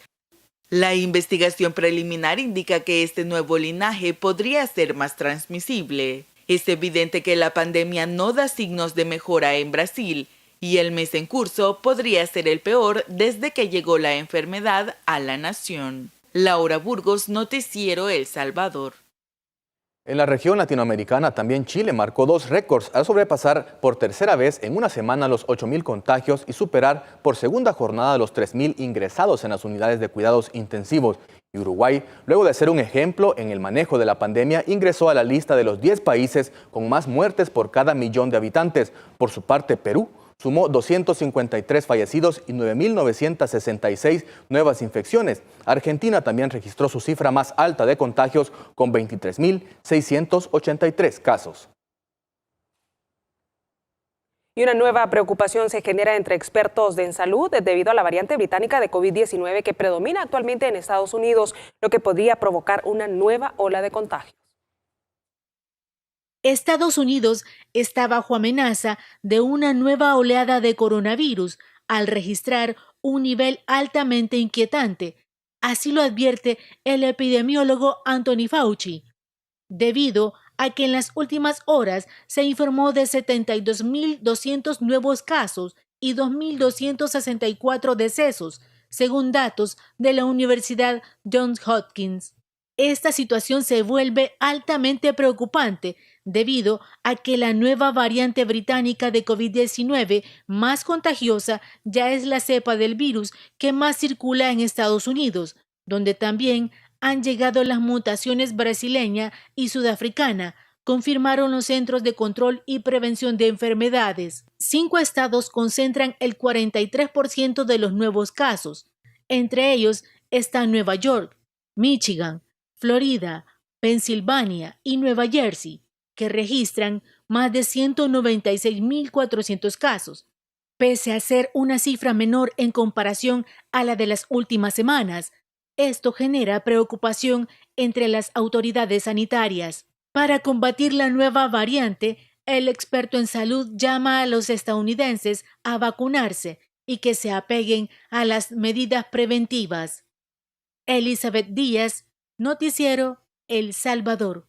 La investigación preliminar indica que este nuevo linaje podría ser más transmisible. Es evidente que la pandemia no da signos de mejora en Brasil y el mes en curso podría ser el peor desde que llegó la enfermedad a la nación. Laura Burgos, Noticiero El Salvador. En la región latinoamericana, también Chile marcó 2 récords al sobrepasar por tercera vez en una semana los 8.000 contagios y superar por segunda jornada los 3.000 ingresados en las unidades de cuidados intensivos. Y Uruguay, luego de ser un ejemplo en el manejo de la pandemia, ingresó a la lista de los 10 países con más muertes por cada millón de habitantes. Por su parte, Perú sumó 253 fallecidos y 9.966 nuevas infecciones. Argentina también registró su cifra más alta de contagios con 23.683 casos. Y una nueva preocupación se genera entre expertos en salud debido a la variante británica de COVID-19 que predomina actualmente en Estados Unidos, lo que podría provocar una nueva ola de contagios. Estados Unidos está bajo amenaza de una nueva oleada de coronavirus al registrar un nivel altamente inquietante. Así lo advierte el epidemiólogo Anthony Fauci, debido a que en las últimas horas se informó de 72.200 nuevos casos y 2.264 decesos, según datos de la Universidad Johns Hopkins. Esta situación se vuelve altamente preocupante debido a que la nueva variante británica de COVID-19 más contagiosa ya es la cepa del virus que más circula en Estados Unidos, donde también han llegado las mutaciones brasileña y sudafricana, confirmaron los Centros de Control y Prevención de Enfermedades. 5 estados concentran el 43% de los nuevos casos. Entre ellos están Nueva York, Michigan, Florida, Pensilvania y Nueva Jersey, que registran más de 196.400 casos. Pese a ser una cifra menor en comparación a la de las últimas semanas, esto genera preocupación entre las autoridades sanitarias. Para combatir la nueva variante, el experto en salud llama a los estadounidenses a vacunarse y que se apeguen a las medidas preventivas. Elizabeth Díaz, Noticiero El Salvador.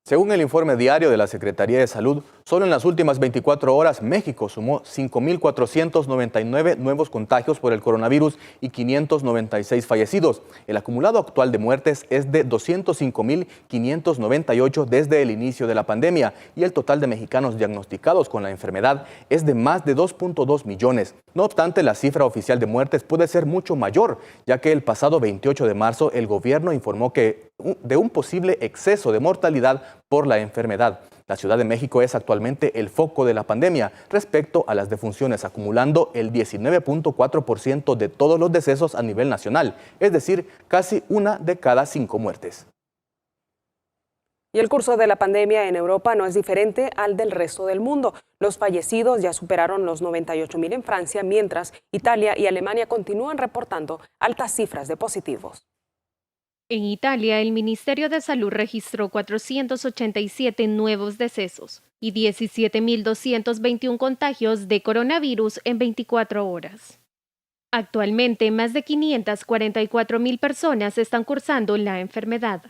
Según el informe diario de la Secretaría de Salud, solo en las últimas 24 horas México sumó 5.499 nuevos contagios por el coronavirus y 596 fallecidos. El acumulado actual de muertes es de 205.598 desde el inicio de la pandemia y el total de mexicanos diagnosticados con la enfermedad es de más de 2.2 millones. No obstante, la cifra oficial de muertes puede ser mucho mayor, ya que el pasado 28 de marzo el gobierno informó de un posible exceso de mortalidad por la enfermedad. La Ciudad de México es actualmente el foco de la pandemia respecto a las defunciones, acumulando el 19.4% de todos los decesos a nivel nacional, es decir, casi 1 de cada 5 muertes. Y el curso de la pandemia en Europa no es diferente al del resto del mundo. Los fallecidos ya superaron los 98.000 en Francia, mientras Italia y Alemania continúan reportando altas cifras de positivos. En Italia, el Ministerio de Salud registró 487 nuevos decesos y 17.221 contagios de coronavirus en 24 horas. Actualmente, más de 544.000 personas están cursando la enfermedad.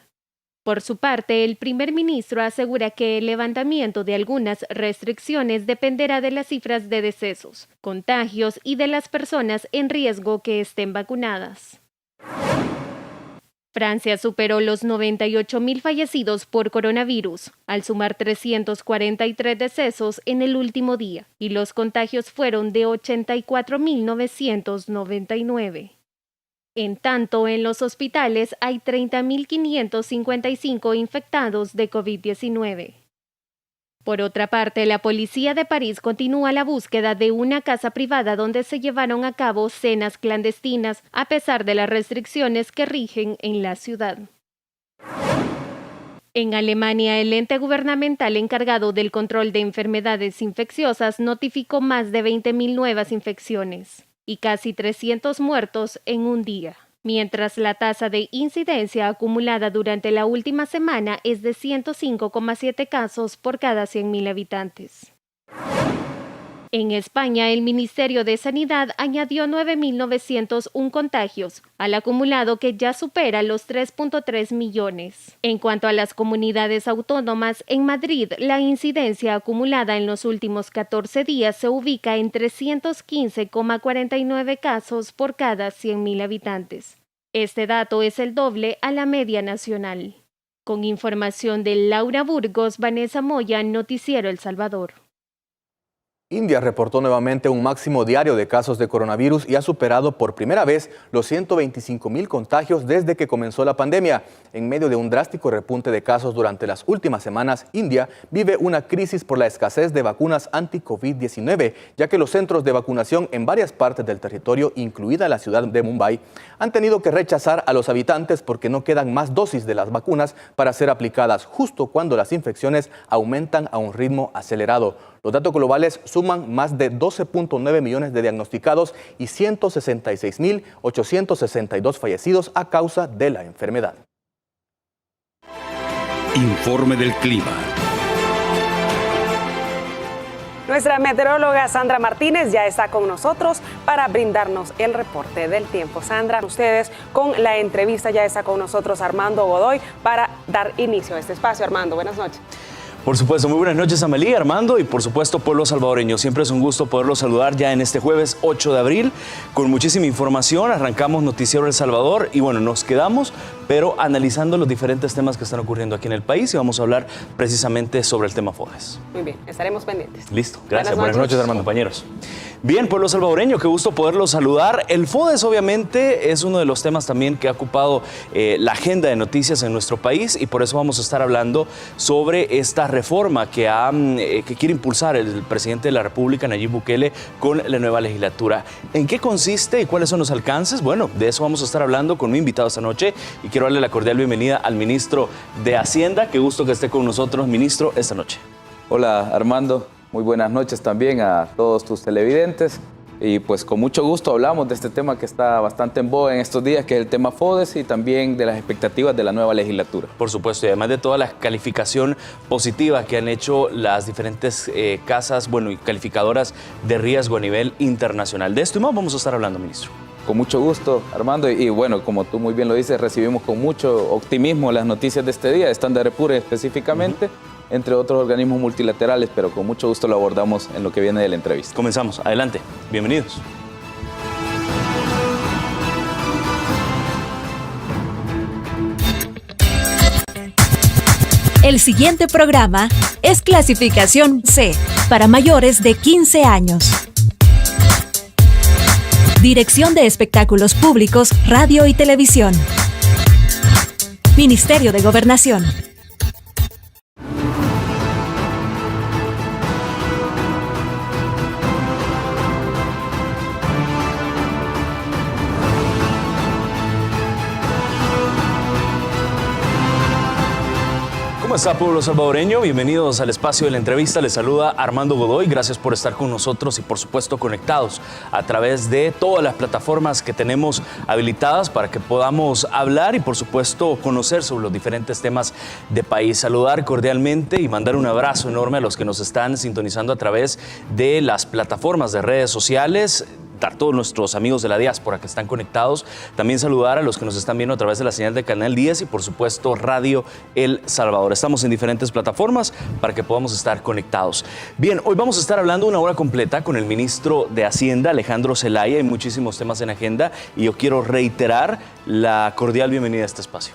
Por su parte, el primer ministro asegura que el levantamiento de algunas restricciones dependerá de las cifras de decesos, contagios y de las personas en riesgo que estén vacunadas. Francia superó los 98.000 fallecidos por coronavirus, al sumar 343 decesos en el último día, y los contagios fueron de 84.999. En tanto, en los hospitales hay 30.555 infectados de COVID-19. Por otra parte, la policía de París continúa la búsqueda de una casa privada donde se llevaron a cabo cenas clandestinas a pesar de las restricciones que rigen en la ciudad. En Alemania, el ente gubernamental encargado del control de enfermedades infecciosas notificó más de 20.000 nuevas infecciones y casi 300 muertos en un día, mientras la tasa de incidencia acumulada durante la última semana es de 105,7 casos por cada 100.000 habitantes. En España, el Ministerio de Sanidad añadió 9.901 contagios, al acumulado que ya supera los 3.3 millones. En cuanto a las comunidades autónomas, en Madrid, la incidencia acumulada en los últimos 14 días se ubica en 315,49 casos por cada 100.000 habitantes. Este dato es el doble a la media nacional. Con información de Laura Burgos, Vanessa Moya, Noticiero El Salvador. India reportó nuevamente un máximo diario de casos de coronavirus y ha superado por primera vez los 125.000 contagios desde que comenzó la pandemia. En medio de un drástico repunte de casos durante las últimas semanas, India vive una crisis por la escasez de vacunas anti-COVID-19, ya que los centros de vacunación en varias partes del territorio, incluida la ciudad de Mumbai, han tenido que rechazar a los habitantes porque no quedan más dosis de las vacunas para ser aplicadas justo cuando las infecciones aumentan a un ritmo acelerado. Los datos globales suman más de 12.9 millones de diagnosticados y 166.862 fallecidos a causa de la enfermedad. Informe del clima. Nuestra meteoróloga Sandra Martínez ya está con nosotros para brindarnos el reporte del tiempo. Sandra, ustedes con la entrevista ya está con nosotros Armando Godoy para dar inicio a este espacio. Armando, buenas noches. Por supuesto, muy buenas noches, Amelie, Armando y por supuesto pueblo salvadoreño. Siempre es un gusto poderlos saludar ya en este jueves 8 de abril con muchísima información. Arrancamos Noticiero El Salvador y bueno, nos quedamos pero analizando los diferentes temas que están ocurriendo aquí en el país y vamos a hablar precisamente sobre el tema FODES. Muy bien, estaremos pendientes. Listo, gracias. Buenas noches, Armando, compañeros. Bien, pueblo salvadoreño, qué gusto poderlos saludar. El FODES obviamente es uno de los temas también que ha ocupado la agenda de noticias en nuestro país y por eso vamos a estar hablando sobre esta reforma que quiere impulsar el presidente de la República, Nayib Bukele, con la nueva legislatura. ¿En qué consiste y cuáles son los alcances? Bueno, de eso vamos a estar hablando con mi invitado esta noche y quiero darle la cordial bienvenida al ministro de Hacienda. Qué gusto que esté con nosotros, ministro, esta noche. Hola, Armando. Muy buenas noches también a todos tus televidentes y pues con mucho gusto hablamos de este tema que está bastante en boga en estos días, que es el tema FODES y también de las expectativas de la nueva legislatura. Por supuesto, y además de toda la calificación positiva que han hecho las diferentes casas, y calificadoras de riesgo a nivel internacional. De esto y más vamos a estar hablando, ministro. Con mucho gusto, Armando, y bueno, como tú muy bien lo dices, recibimos con mucho optimismo las noticias de este día, Standard & Poor's específicamente, entre otros organismos multilaterales, pero con mucho gusto lo abordamos en lo que viene de la entrevista. Comenzamos, adelante, bienvenidos. El siguiente programa es clasificación C, para mayores de 15 años. Dirección de Espectáculos Públicos, Radio y Televisión. Ministerio de Gobernación. ¿Cómo está, pueblo salvadoreño? Bienvenidos al espacio de la entrevista. Les saluda Armando Godoy. Gracias por estar con nosotros y, por supuesto, conectados a través de todas las plataformas que tenemos habilitadas para que podamos hablar y, por supuesto, conocer sobre los diferentes temas de país. Saludar cordialmente y mandar un abrazo enorme a los que nos están sintonizando a través de las plataformas de redes sociales, a todos nuestros amigos de la diáspora que están conectados. También saludar a los que nos están viendo a través de la señal de Canal 10 y, por supuesto, Radio El Salvador. Estamos en diferentes plataformas para que podamos estar conectados. Bien, hoy vamos a estar hablando una hora completa con el ministro de Hacienda, Alejandro Zelaya. Hay muchísimos temas en agenda y yo quiero reiterar la cordial bienvenida a este espacio.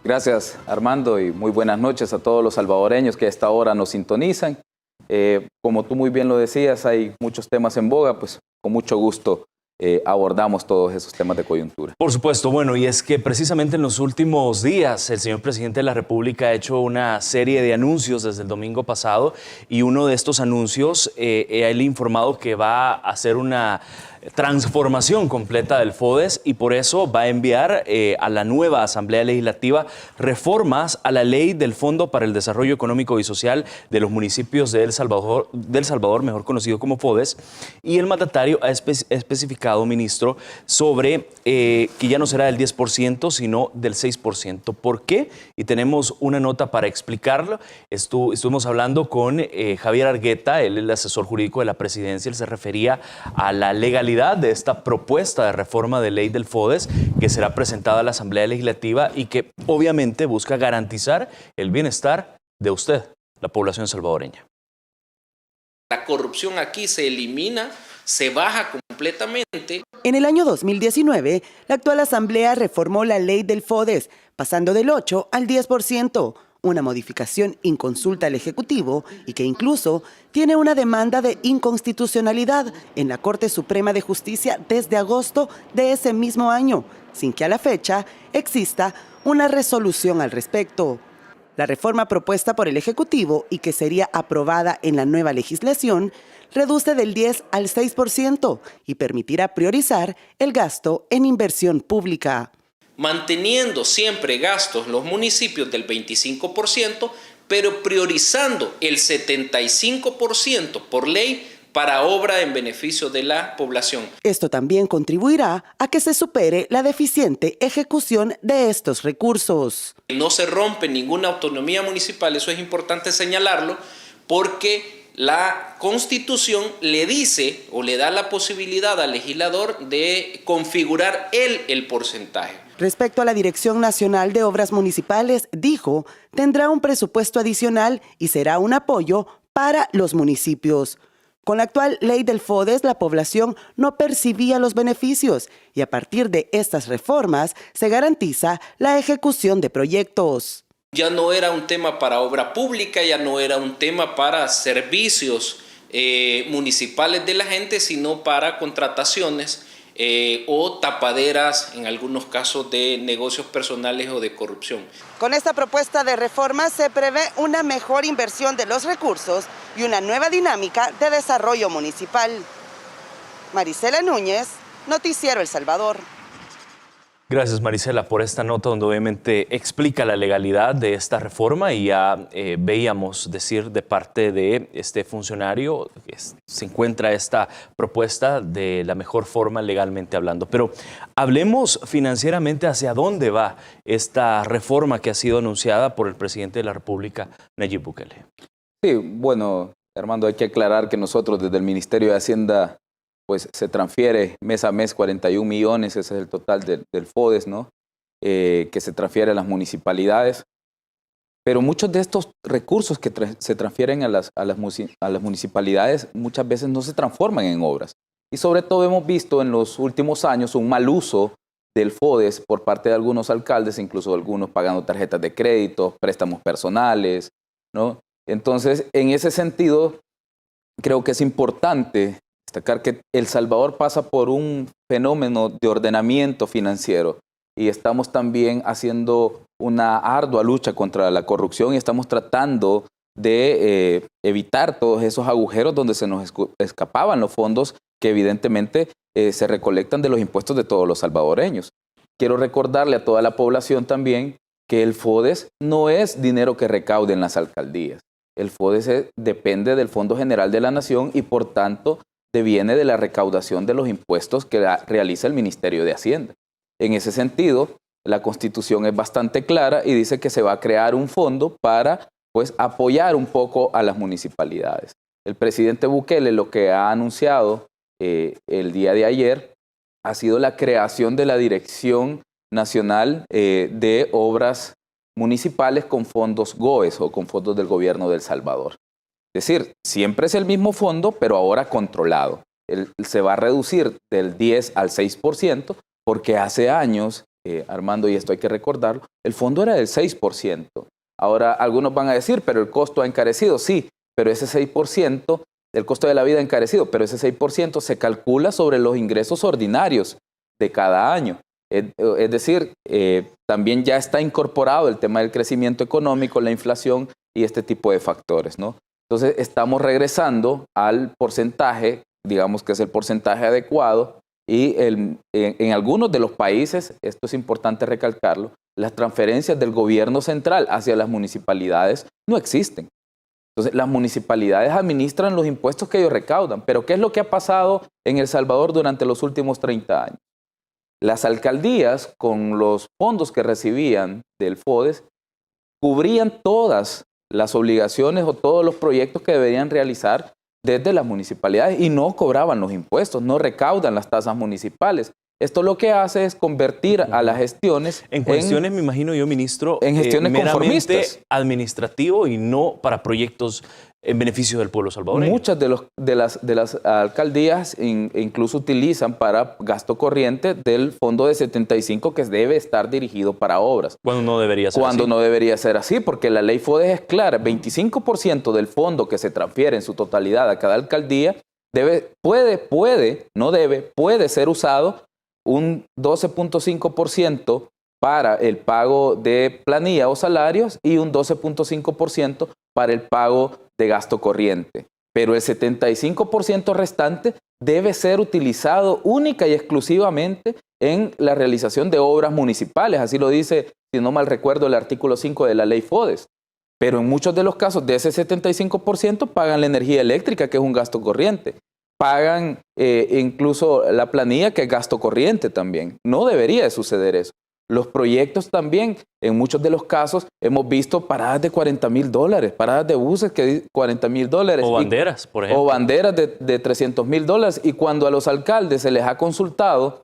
Gracias, Armando, y muy buenas noches a todos los salvadoreños que a esta hora nos sintonizan. Como tú muy bien lo decías, hay muchos temas en boga, pues con mucho gusto abordamos todos esos temas de coyuntura. Por supuesto, bueno, y es que precisamente en los últimos días el señor presidente de la República ha hecho una serie de anuncios desde el domingo pasado y uno de estos anuncios, él ha informado que va a hacer una transformación completa del FODES y por eso va a enviar a la nueva Asamblea Legislativa reformas a la ley del Fondo para el Desarrollo Económico y Social de los municipios de El Salvador, mejor conocido como FODES, y el mandatario ha especificado, ministro, sobre que ya no será del 10%, sino del 6%. ¿Por qué? Y tenemos una nota para explicarlo. Estuvimos hablando con Javier Argueta, él es el asesor jurídico de la presidencia, él se refería a la legalidad de esta propuesta de reforma de ley del FODES que será presentada a la Asamblea Legislativa y que obviamente busca garantizar el bienestar de usted, la población salvadoreña. La corrupción aquí se elimina, se baja completamente. En el año 2019, la actual Asamblea reformó la ley del FODES, pasando del 8 al 10%. Una modificación inconsulta al Ejecutivo y que incluso tiene una demanda de inconstitucionalidad en la Corte Suprema de Justicia desde agosto de ese mismo año, sin que a la fecha exista una resolución al respecto. La reforma propuesta por el Ejecutivo y que sería aprobada en la nueva legislación reduce del 10 al 6% y permitirá priorizar el gasto en inversión pública. Manteniendo siempre gastos los municipios del 25%, pero priorizando el 75% por ley para obra en beneficio de la población. Esto también contribuirá a que se supere la deficiente ejecución de estos recursos. No se rompe ninguna autonomía municipal, eso es importante señalarlo, porque la Constitución le dice o le da la posibilidad al legislador de configurar el porcentaje. Respecto a la Dirección Nacional de Obras Municipales, dijo, tendrá un presupuesto adicional y será un apoyo para los municipios. Con la actual ley del FODES, la población no percibía los beneficios y a partir de estas reformas se garantiza la ejecución de proyectos. Ya no era un tema para obra pública, ya no era un tema para servicios municipales de la gente, sino para contrataciones o tapaderas, en algunos casos de negocios personales o de corrupción. Con esta propuesta de reforma se prevé una mejor inversión de los recursos y una nueva dinámica de desarrollo municipal. Marisela Núñez, Noticiero El Salvador. Gracias, Marisela, por esta nota donde obviamente explica la legalidad de esta reforma y ya veíamos decir de parte de este funcionario que se encuentra esta propuesta de la mejor forma legalmente hablando. Pero hablemos financieramente hacia dónde va esta reforma que ha sido anunciada por el presidente de la República, Nayib Bukele. Sí, bueno, Armando, hay que aclarar que nosotros desde el Ministerio de Hacienda pues se transfiere mes a mes 41 millones, ese es el total del FODES, ¿no? Que se transfiere a las municipalidades. Pero muchos de estos recursos que se transfieren a las municipalidades muchas veces no se transforman en obras. Y sobre todo hemos visto en los últimos años un mal uso del FODES por parte de algunos alcaldes, incluso algunos pagando tarjetas de crédito, préstamos personales, ¿no? Entonces, en ese sentido, creo que es importante destacar que El Salvador pasa por un fenómeno de ordenamiento financiero y estamos también haciendo una ardua lucha contra la corrupción y estamos tratando de evitar todos esos agujeros donde se nos escapaban los fondos que evidentemente se recolectan de los impuestos de todos los salvadoreños. Quiero recordarle a toda la población también que el FODES no es dinero que recauden las alcaldías. El FODES depende del Fondo General de la Nación y por tanto deviene de la recaudación de los impuestos que realiza el Ministerio de Hacienda. En ese sentido, la Constitución es bastante clara y dice que se va a crear un fondo para pues, apoyar un poco a las municipalidades. El presidente Bukele lo que ha anunciado el día de ayer ha sido la creación de la Dirección Nacional de Obras Municipales con fondos GOES o con fondos del Gobierno de El Salvador. Es decir, siempre es el mismo fondo, pero ahora controlado. Se va a reducir del 10 al 6%, porque hace años, Armando, y esto hay que recordarlo, el fondo era del 6%. Ahora, algunos van a decir, pero el costo ha encarecido. Sí, pero ese 6%, el costo de la vida ha encarecido, pero ese 6% se calcula sobre los ingresos ordinarios de cada año. Es decir, también ya está incorporado el tema del crecimiento económico, la inflación y este tipo de factores, ¿no? Entonces, estamos regresando al porcentaje, digamos que es el porcentaje adecuado, y en algunos de los países, esto es importante recalcarlo, las transferencias del gobierno central hacia las municipalidades no existen. Entonces, las municipalidades administran los impuestos que ellos recaudan, pero ¿qué es lo que ha pasado en El Salvador durante los últimos 30 años? Las alcaldías, con los fondos que recibían del FODES, cubrían todas las obligaciones o todos los proyectos que deberían realizar desde las municipalidades y no cobraban los impuestos, no recaudan las tasas municipales. Esto lo que hace es convertir a las gestiones en cuestiones, me imagino yo, ministro, en gestiones conformistas, administrativo y no para proyectos en beneficio del pueblo salvadoreño. Muchas de las alcaldías incluso utilizan para gasto corriente del fondo de 75 que debe estar dirigido para obras. Cuando no debería ser así. Cuando no debería ser así, porque la ley FODES es clara, 25% del fondo que se transfiere en su totalidad a cada alcaldía puede ser usado un 12.5% para el pago de planilla o salarios y un 12.5% para el pago de gasto corriente. Pero el 75% restante debe ser utilizado única y exclusivamente en la realización de obras municipales. Así lo dice, si no mal recuerdo, el artículo 5 de la ley FODES. Pero en muchos de los casos de ese 75% pagan la energía eléctrica, que es un gasto corriente. Pagan incluso la planilla, que es gasto corriente también. No debería de suceder eso. Los proyectos también, en muchos de los casos, hemos visto paradas de $40,000, paradas de buses que $40,000. O banderas, por ejemplo. O banderas de $300,000. Y cuando a los alcaldes se les ha consultado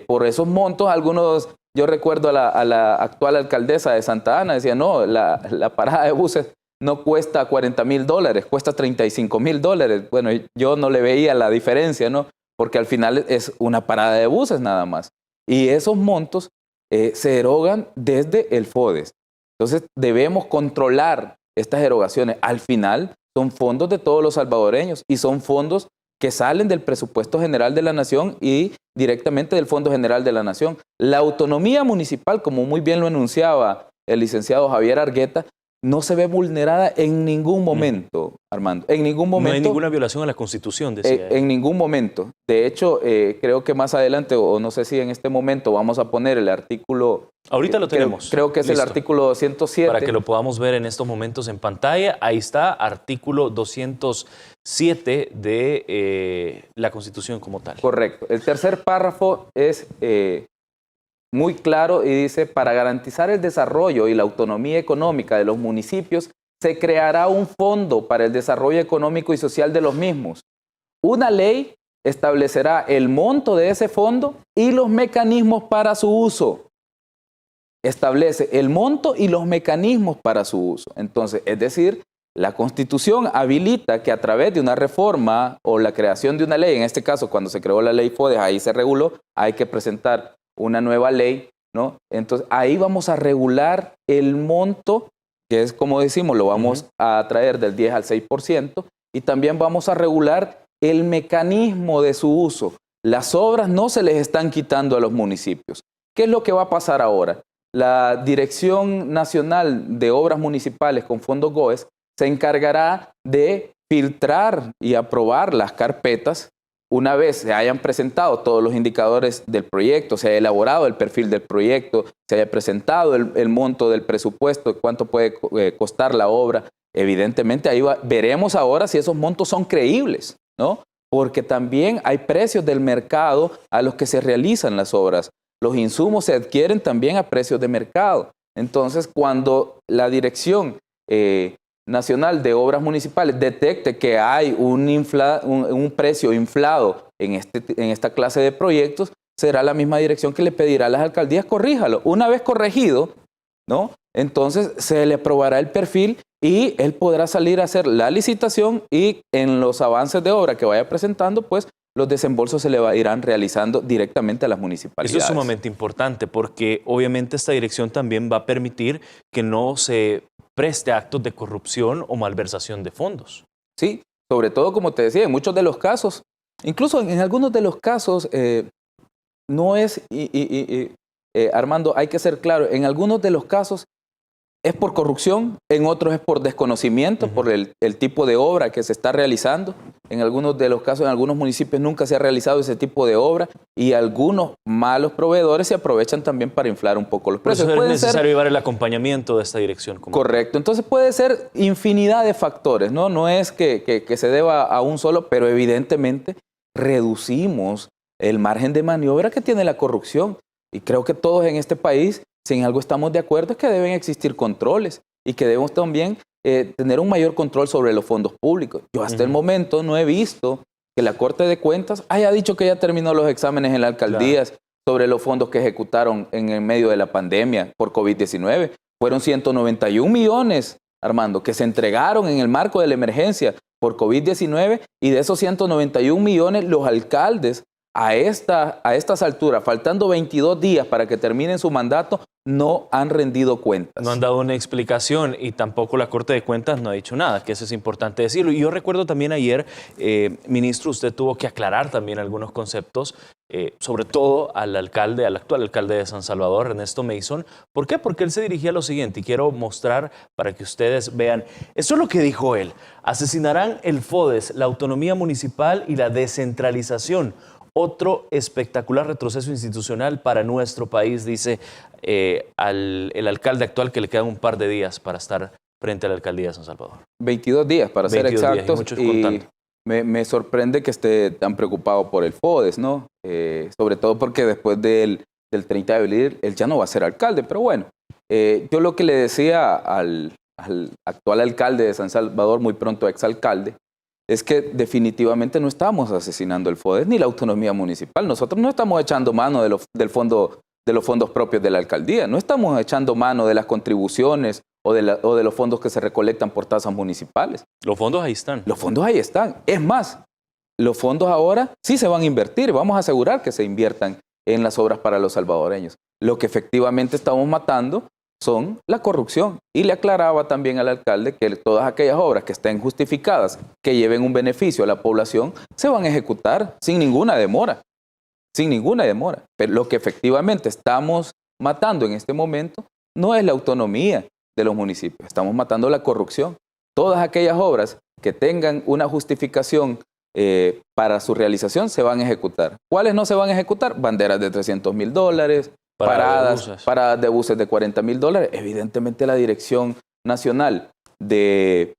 por esos montos, algunos, yo recuerdo a la actual alcaldesa de Santa Ana, decía, no, la parada de buses no cuesta $40,000, cuesta $35,000. Bueno, yo no le veía la diferencia, ¿no? Porque al final es una parada de buses nada más. Y esos montos se erogan desde el FODES. Entonces debemos controlar estas erogaciones. Al final son fondos de todos los salvadoreños y son fondos que salen del presupuesto general de la Nación y directamente del Fondo General de la Nación. La autonomía municipal, como muy bien lo enunciaba el licenciado Javier Argueta, no se ve vulnerada en ningún momento, Armando. En ningún momento. No hay ninguna violación a la Constitución, decía él. En ningún momento. De hecho, creo que más adelante, o no sé si en este momento, vamos a poner el artículo... Ahorita lo tenemos. Creo que es listo. El artículo 207. Para que lo podamos ver en estos momentos en pantalla. Ahí está, artículo 207 de la Constitución como tal. Correcto. El tercer párrafo es muy claro y dice: para garantizar el desarrollo y la autonomía económica de los municipios, se creará un fondo para el desarrollo económico y social de los mismos. Una ley establecerá el monto de ese fondo y los mecanismos para su uso. Establece el monto y los mecanismos para su uso. Entonces, es decir, la Constitución habilita que a través de una reforma o la creación de una ley, en este caso cuando se creó la ley FODES, ahí se reguló, hay que presentar una nueva ley, ¿no? Entonces ahí vamos a regular el monto, que es como decimos, lo vamos a traer del 10 al 6%, y también vamos a regular el mecanismo de su uso. Las obras no se les están quitando a los municipios. ¿Qué es lo que va a pasar ahora? La Dirección Nacional de Obras Municipales con fondos GOES se encargará de filtrar y aprobar las carpetas una vez se hayan presentado todos los indicadores del proyecto, se haya elaborado el perfil del proyecto, se haya presentado el monto del presupuesto, cuánto puede costar la obra. Evidentemente ahí veremos ahora si esos montos son creíbles, ¿no? Porque también hay precios del mercado a los que se realizan las obras. Los insumos se adquieren también a precios de mercado. Entonces, cuando la Dirección Nacional de Obras Municipales detecte que hay un precio inflado en esta clase de proyectos, será la misma dirección que le pedirá a las alcaldías corríjalo. Una vez corregido, ¿no? Entonces se le aprobará el perfil y él podrá salir a hacer la licitación y en los avances de obra que vaya presentando, pues los desembolsos se le irán realizando directamente a las municipalidades. Eso es sumamente importante porque obviamente esta dirección también va a permitir que no se preste actos de corrupción o malversación de fondos. Sí, sobre todo, como te decía, en muchos de los casos, incluso en algunos de los casos, no es, Armando, hay que ser claro, en algunos de los casos es por corrupción, en otros es por desconocimiento, por el tipo de obra que se está realizando. En algunos de los casos, en algunos municipios nunca se ha realizado ese tipo de obra y algunos malos proveedores se aprovechan también para inflar un poco los precios. Por eso es necesario llevar el acompañamiento de esta dirección. Correcto. Entonces puede ser infinidad de factores, ¿no? No es que se deba a un solo, pero evidentemente reducimos el margen de maniobra que tiene la corrupción. Y creo que todos en este país, si en algo estamos de acuerdo, es que deben existir controles y que debemos también tener un mayor control sobre los fondos públicos. Yo hasta el momento no he visto que la Corte de Cuentas haya dicho que ya terminó los exámenes en las alcaldías sobre los fondos que ejecutaron en el medio de la pandemia por COVID-19. Fueron 191 millones, Armando, que se entregaron en el marco de la emergencia por COVID-19 y de esos 191 millones los alcaldes a estas alturas, faltando 22 días para que terminen su mandato, no han rendido cuentas. No han dado una explicación y tampoco la Corte de Cuentas no ha dicho nada, que eso es importante decirlo. Y yo recuerdo también ayer, ministro, usted tuvo que aclarar también algunos conceptos, sobre todo al actual alcalde de San Salvador, Ernesto Mason. ¿Por qué? Porque él se dirigía a lo siguiente y quiero mostrar para que ustedes vean. Esto es lo que dijo él. Asesinarán el FODES, la autonomía municipal y la descentralización. Otro espectacular retroceso institucional para nuestro país, dice el alcalde actual, que le quedan un par de días para estar frente a la alcaldía de San Salvador. 22 días, para ser exactos. Y me sorprende que esté tan preocupado por el FODES, ¿no? Sobre todo porque después del 30 de abril él ya no va a ser alcalde. Pero bueno, yo lo que le decía al actual alcalde de San Salvador, muy pronto exalcalde, es que definitivamente no estamos asesinando el FODES ni la autonomía municipal. Nosotros no estamos echando mano de los fondos propios de la alcaldía, no estamos echando mano de las contribuciones o de los fondos que se recolectan por tasas municipales. Los fondos ahí están. Los fondos ahí están. Es más, los fondos ahora sí se van a invertir. Vamos a asegurar que se inviertan en las obras para los salvadoreños. Lo que efectivamente estamos matando son la corrupción. Y le aclaraba también al alcalde que todas aquellas obras que estén justificadas, que lleven un beneficio a la población, se van a ejecutar sin ninguna demora. Sin ninguna demora. Pero lo que efectivamente estamos matando en este momento no es la autonomía de los municipios. Estamos matando la corrupción. Todas aquellas obras que tengan una justificación para su realización se van a ejecutar. ¿Cuáles no se van a ejecutar? Banderas de $300,000, paradas de buses de $40,000. Evidentemente la Dirección Nacional de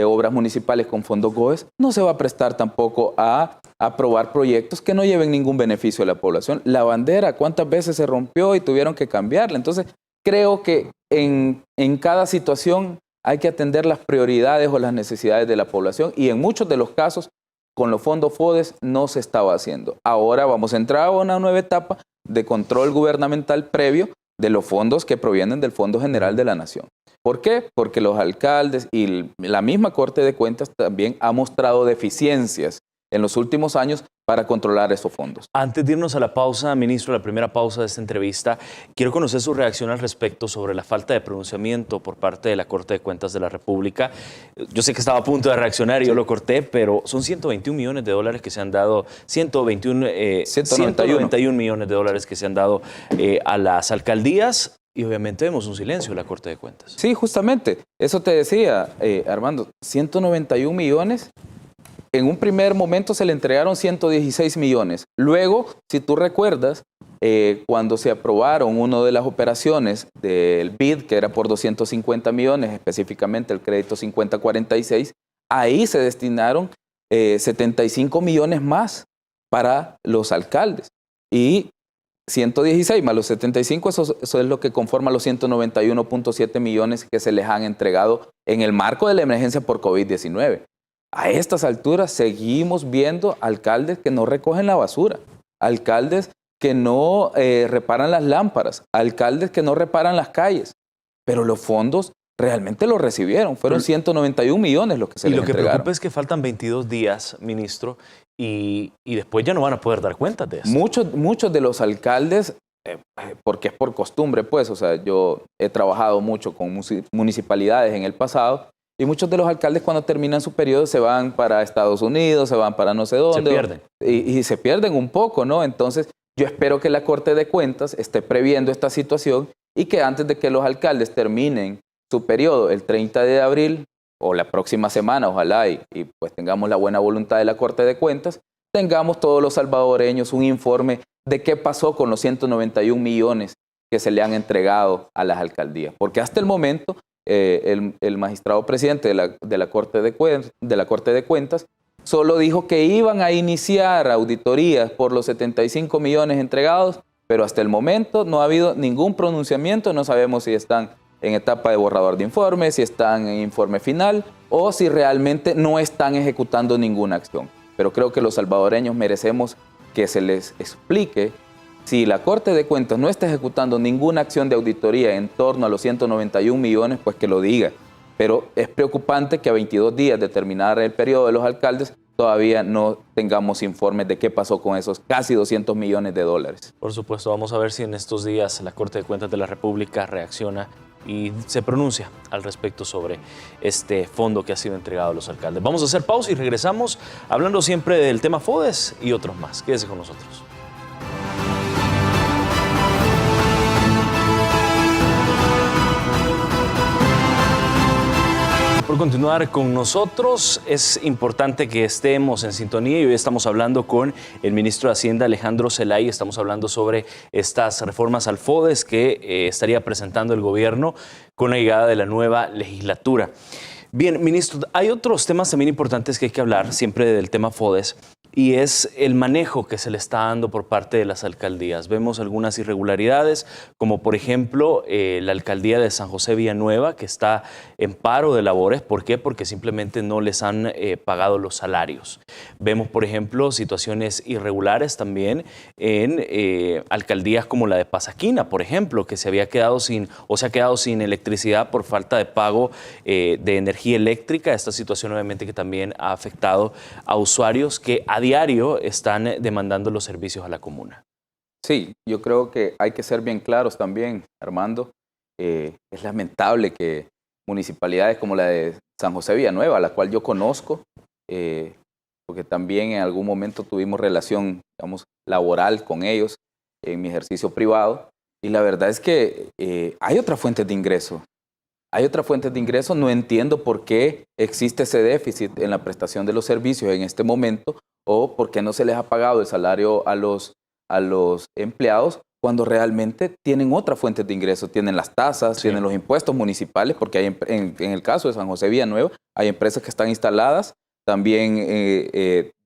Obras Municipales con fondos GOES no se va a prestar tampoco a aprobar proyectos que no lleven ningún beneficio a la población. La bandera, ¿cuántas veces se rompió y tuvieron que cambiarla? Entonces, creo que en cada situación hay que atender las prioridades o las necesidades de la población y en muchos de los casos con los fondos FODES no se estaba haciendo. Ahora vamos a entrar a una nueva etapa de control gubernamental previo de los fondos que provienen del Fondo General de la Nación. ¿Por qué? Porque los alcaldes y la misma Corte de Cuentas también ha mostrado deficiencias en los últimos años para controlar esos fondos. Antes de irnos a la pausa, ministro, la primera pausa de esta entrevista, quiero conocer su reacción al respecto sobre la falta de pronunciamiento por parte de la Corte de Cuentas de la República. Yo sé que estaba a punto de reaccionar y yo lo corté, pero son $121 millones que se han dado, 191 millones de dólares que se han dado a las alcaldías. Y obviamente vemos un silencio en la Corte de Cuentas. Sí, justamente. Eso te decía, Armando, 191 millones. En un primer momento se le entregaron 116 millones. Luego, si tú recuerdas, cuando se aprobaron una de las operaciones del BID, que era por 250 millones, específicamente el crédito 5046, ahí se destinaron 75 millones más para los alcaldes. Y 116 más los 75, eso es lo que conforma los 191.7 millones que se les han entregado en el marco de la emergencia por COVID-19. A estas alturas seguimos viendo alcaldes que no recogen la basura, alcaldes que no reparan las lámparas, alcaldes que no reparan las calles, pero los fondos realmente los recibieron, fueron 191 millones los que se les entregaron. Y lo que preocupa es que faltan 22 días, ministro, y después ya no van a poder dar cuenta de eso. Muchos de los alcaldes, porque es por costumbre, pues, o sea, yo he trabajado mucho con municipalidades en el pasado, y muchos de los alcaldes cuando terminan su periodo se van para Estados Unidos, se van para no sé dónde. Se pierden. Y se pierden un poco, ¿no? Entonces, yo espero que la Corte de Cuentas esté previendo esta situación y que antes de que los alcaldes terminen su periodo el 30 de abril o la próxima semana, ojalá, y pues tengamos la buena voluntad de la Corte de Cuentas, tengamos todos los salvadoreños un informe de qué pasó con los 191 millones que se le han entregado a las alcaldías. Porque hasta el momento el magistrado presidente de la Corte de Cuentas solo dijo que iban a iniciar auditorías por los 75 millones entregados, pero hasta el momento no ha habido ningún pronunciamiento, no sabemos si están en etapa de borrador de informe, si están en informe final o si realmente no están ejecutando ninguna acción. Pero creo que los salvadoreños merecemos que se les explique. Si la Corte de Cuentas no está ejecutando ninguna acción de auditoría en torno a los 191 millones, pues que lo diga. Pero es preocupante que a 22 días de terminar el periodo de los alcaldes todavía no tengamos informes de qué pasó con esos casi 200 millones de dólares. Por supuesto, vamos a ver si en estos días la Corte de Cuentas de la República reacciona y se pronuncia al respecto sobre este fondo que ha sido entregado a los alcaldes. Vamos a hacer pausa y regresamos hablando siempre del tema FODES y otros más. Quédese con nosotros. Por continuar con nosotros, es importante que estemos en sintonía y hoy estamos hablando con el ministro de Hacienda, Alejandro Zelay. Estamos hablando sobre estas reformas al FODES que estaría presentando el gobierno con la llegada de la nueva legislatura. Bien, ministro, hay otros temas también importantes que hay que hablar siempre del tema FODES. y es el manejo que se le está dando por parte de las alcaldías. Vemos algunas irregularidades, como por ejemplo la alcaldía de San José Villanueva, que está en paro de labores. ¿Por qué? Porque simplemente no les han pagado los salarios. Vemos, por ejemplo, situaciones irregulares también en alcaldías como la de Pasaquina, por ejemplo, que se ha quedado sin electricidad por falta de pago de energía eléctrica. Esta situación obviamente que también ha afectado a usuarios que a diario están demandando los servicios a la comuna. Sí, yo creo que hay que ser bien claros también, Armando. Es lamentable que municipalidades como la de San José Villanueva, la cual yo conozco, porque también en algún momento tuvimos relación, digamos, laboral con ellos en mi ejercicio privado, y la verdad es que hay otras fuentes de ingreso. Hay otras fuentes de ingreso, no entiendo por qué existe ese déficit en la prestación de los servicios en este momento, o por qué no se les ha pagado el salario a los empleados cuando realmente tienen otras fuentes de ingreso. Tienen las tasas, tienen los impuestos municipales, porque hay, en el caso de San José Villanueva, hay empresas que están instaladas, también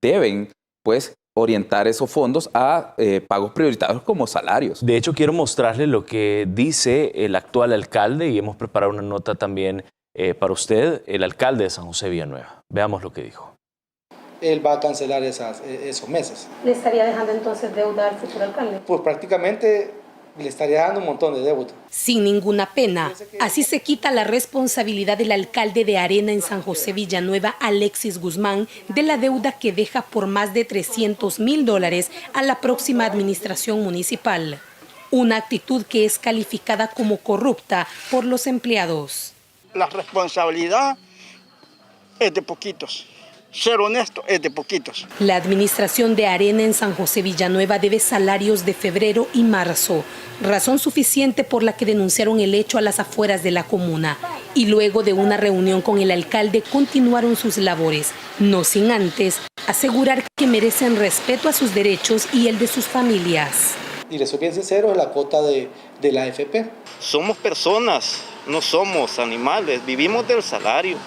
deben pues orientar esos fondos a pagos prioritarios como salarios. De hecho, quiero mostrarle lo que dice el actual alcalde, y hemos preparado una nota también para usted, el alcalde de San José Villanueva. Veamos lo que dijo. Él va a cancelar esos meses. ¿Le estaría dejando entonces deuda al futuro alcalde? Pues prácticamente le estaría dando un montón de deuda. Sin ninguna pena, así se quita la responsabilidad del alcalde de Arena en San José Villanueva, Alexis Guzmán, de la deuda que deja por más de $300,000 a la próxima administración municipal. Una actitud que es calificada como corrupta por los empleados. La responsabilidad es de poquitos. Ser honesto es de poquitos. La administración de Arena en San José Villanueva debe salarios de febrero y marzo, razón suficiente por la que denunciaron el hecho a las afueras de la comuna. Y luego de una reunión con el alcalde continuaron sus labores, no sin antes asegurar que merecen respeto a sus derechos y el de sus familias. Y les soy bien sincero, es la cuota de la AFP. Somos personas, no somos animales, vivimos del salario.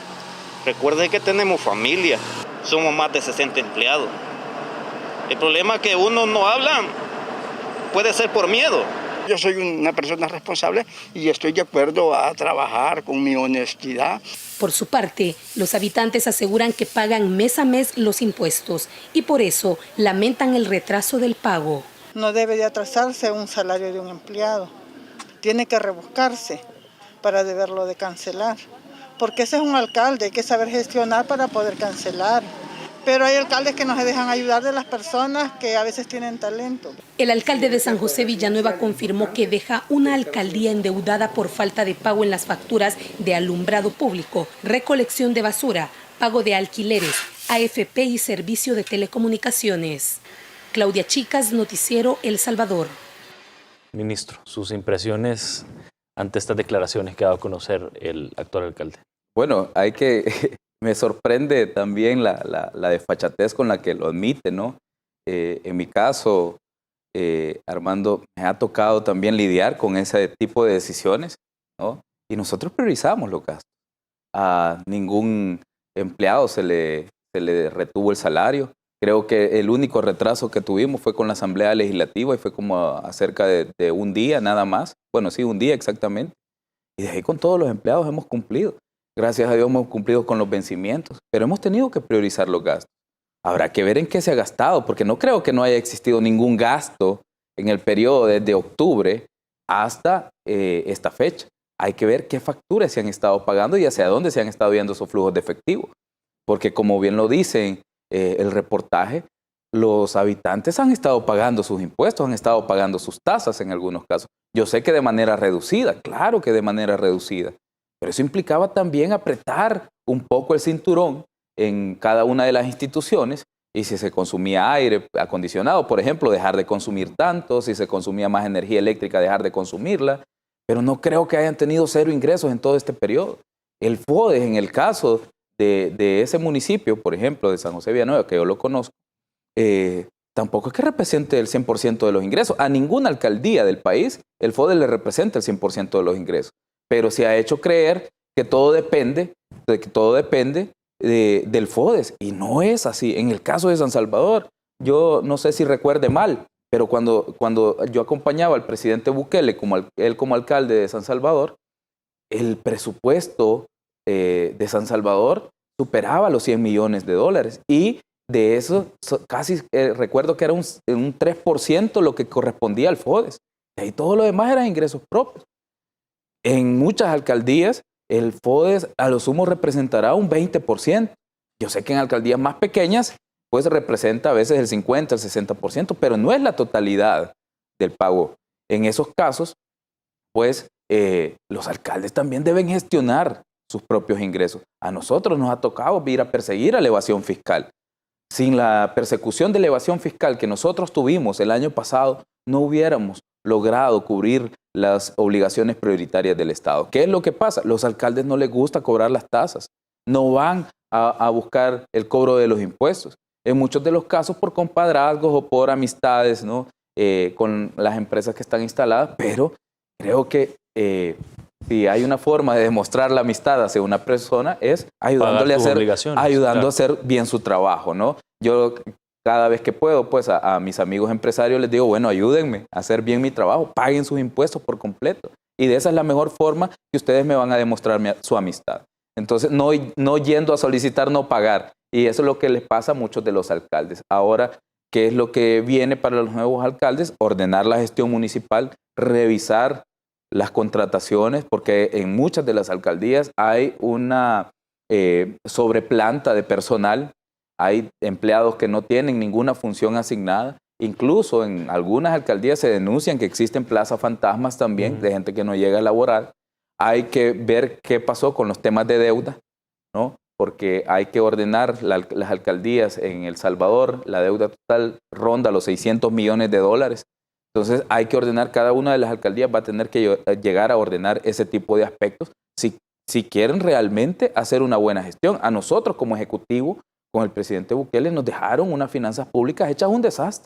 Recuerden que tenemos familia, somos más de 60 empleados. El problema es que uno no habla, puede ser por miedo. Yo soy una persona responsable y estoy de acuerdo a trabajar con mi honestidad. Por su parte, los habitantes aseguran que pagan mes a mes los impuestos y por eso lamentan el retraso del pago. No debe de atrasarse un salario de un empleado, tiene que rebuscarse para deberlo de cancelar. Porque ese es un alcalde, hay que saber gestionar para poder cancelar. Pero hay alcaldes que no se dejan ayudar de las personas que a veces tienen talento. El alcalde de San José Villanueva confirmó que deja una alcaldía endeudada por falta de pago en las facturas de alumbrado público, recolección de basura, pago de alquileres, AFP y servicio de telecomunicaciones. Claudia Chicas, Noticiero El Salvador. Ministro, sus impresiones ante estas declaraciones que ha dado a conocer el actual alcalde. Bueno, me sorprende también la desfachatez con la que lo admite, ¿no? En mi caso, Armando, me ha tocado también lidiar con ese tipo de decisiones, ¿no? Y nosotros priorizamos los gastos. A ningún empleado se le retuvo el salario. Creo que el único retraso que tuvimos fue con la Asamblea Legislativa y fue como acerca de un día nada más. Bueno, sí, un día exactamente. Y de ahí con todos los empleados hemos cumplido. Gracias a Dios hemos cumplido con los vencimientos, pero hemos tenido que priorizar los gastos. Habrá que ver en qué se ha gastado, porque no creo que no haya existido ningún gasto en el periodo desde octubre hasta esta fecha. Hay que ver qué facturas se han estado pagando y hacia dónde se han estado viendo esos flujos de efectivo. Porque como bien lo dicen el reportaje, los habitantes han estado pagando sus impuestos, han estado pagando sus tasas en algunos casos. Yo sé que de manera reducida, claro que de manera reducida, pero eso implicaba también apretar un poco el cinturón en cada una de las instituciones y si se consumía aire acondicionado, por ejemplo, dejar de consumir tanto, si se consumía más energía eléctrica, dejar de consumirla, pero no creo que hayan tenido cero ingresos en todo este periodo. El FODES, en el caso de ese municipio, por ejemplo, de San José Villanueva, que yo lo conozco, tampoco es que represente el 100% de los ingresos. A ninguna alcaldía del país el FODES le representa el 100% de los ingresos, pero se ha hecho creer que todo depende del FODES. Y no es así. En el caso de San Salvador, yo no sé si recuerde mal, pero cuando yo acompañaba al presidente Bukele, él como alcalde de San Salvador, el presupuesto de San Salvador superaba los 100 millones de dólares. Y de eso casi recuerdo que era un 3% lo que correspondía al FODES. Y todo lo demás eran ingresos propios. En muchas alcaldías, el FODES a lo sumo representará un 20%. Yo sé que en alcaldías más pequeñas, pues representa a veces el 50, el 60%, pero no es la totalidad del pago. En esos casos, pues los alcaldes también deben gestionar sus propios ingresos. A nosotros nos ha tocado ir a perseguir a la evasión fiscal. Sin la persecución de la evasión fiscal que nosotros tuvimos el año pasado, no hubiéramos logrado cubrir las obligaciones prioritarias del Estado. ¿Qué es lo que pasa? Los alcaldes no les gusta cobrar las tasas, no van a buscar el cobro de los impuestos. En muchos de los casos por compadrazgos o por amistades, ¿no? Con las empresas que están instaladas, pero creo que si hay una forma de demostrar la amistad hacia una persona es ayudándole a hacer bien su trabajo, ¿no? Yo cada vez que puedo, pues a mis amigos empresarios les digo, bueno, ayúdenme a hacer bien mi trabajo, paguen sus impuestos por completo. Y de esa es la mejor forma que ustedes me van a demostrar su amistad. Entonces, no yendo a solicitar no pagar. Y eso es lo que les pasa a muchos de los alcaldes. Ahora, ¿qué es lo que viene para los nuevos alcaldes? Ordenar la gestión municipal, revisar las contrataciones, porque en muchas de las alcaldías hay una sobreplanta de personal. Hay empleados que no tienen ninguna función asignada. Incluso en algunas alcaldías se denuncian que existen plazas fantasmas también de gente que no llega a laborar. Hay que ver qué pasó con los temas de deuda, ¿no? Porque hay que ordenar las alcaldías en El Salvador. La deuda total ronda los 600 millones de dólares. Entonces hay que ordenar, cada una de las alcaldías va a tener que llegar a ordenar ese tipo de aspectos si quieren realmente hacer una buena gestión. A nosotros como ejecutivo, con el presidente Bukele, nos dejaron unas finanzas públicas hechas un desastre.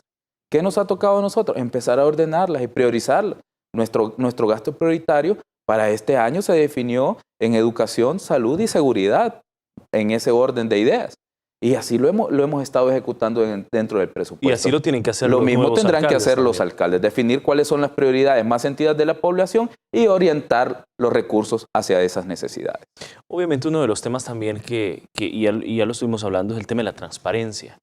¿Qué nos ha tocado a nosotros? Empezar a ordenarlas y priorizarlas. Nuestro gasto prioritario para este año se definió en educación, salud y seguridad, en ese orden de ideas. Y así lo hemos estado ejecutando dentro del presupuesto. Y así lo tienen que hacer los mismo nuevos tendrán que hacer también los alcaldes, definir cuáles son las prioridades más sentidas de la población y orientar los recursos hacia esas necesidades. Obviamente uno de los temas también y ya lo estuvimos hablando es el tema de la transparencia.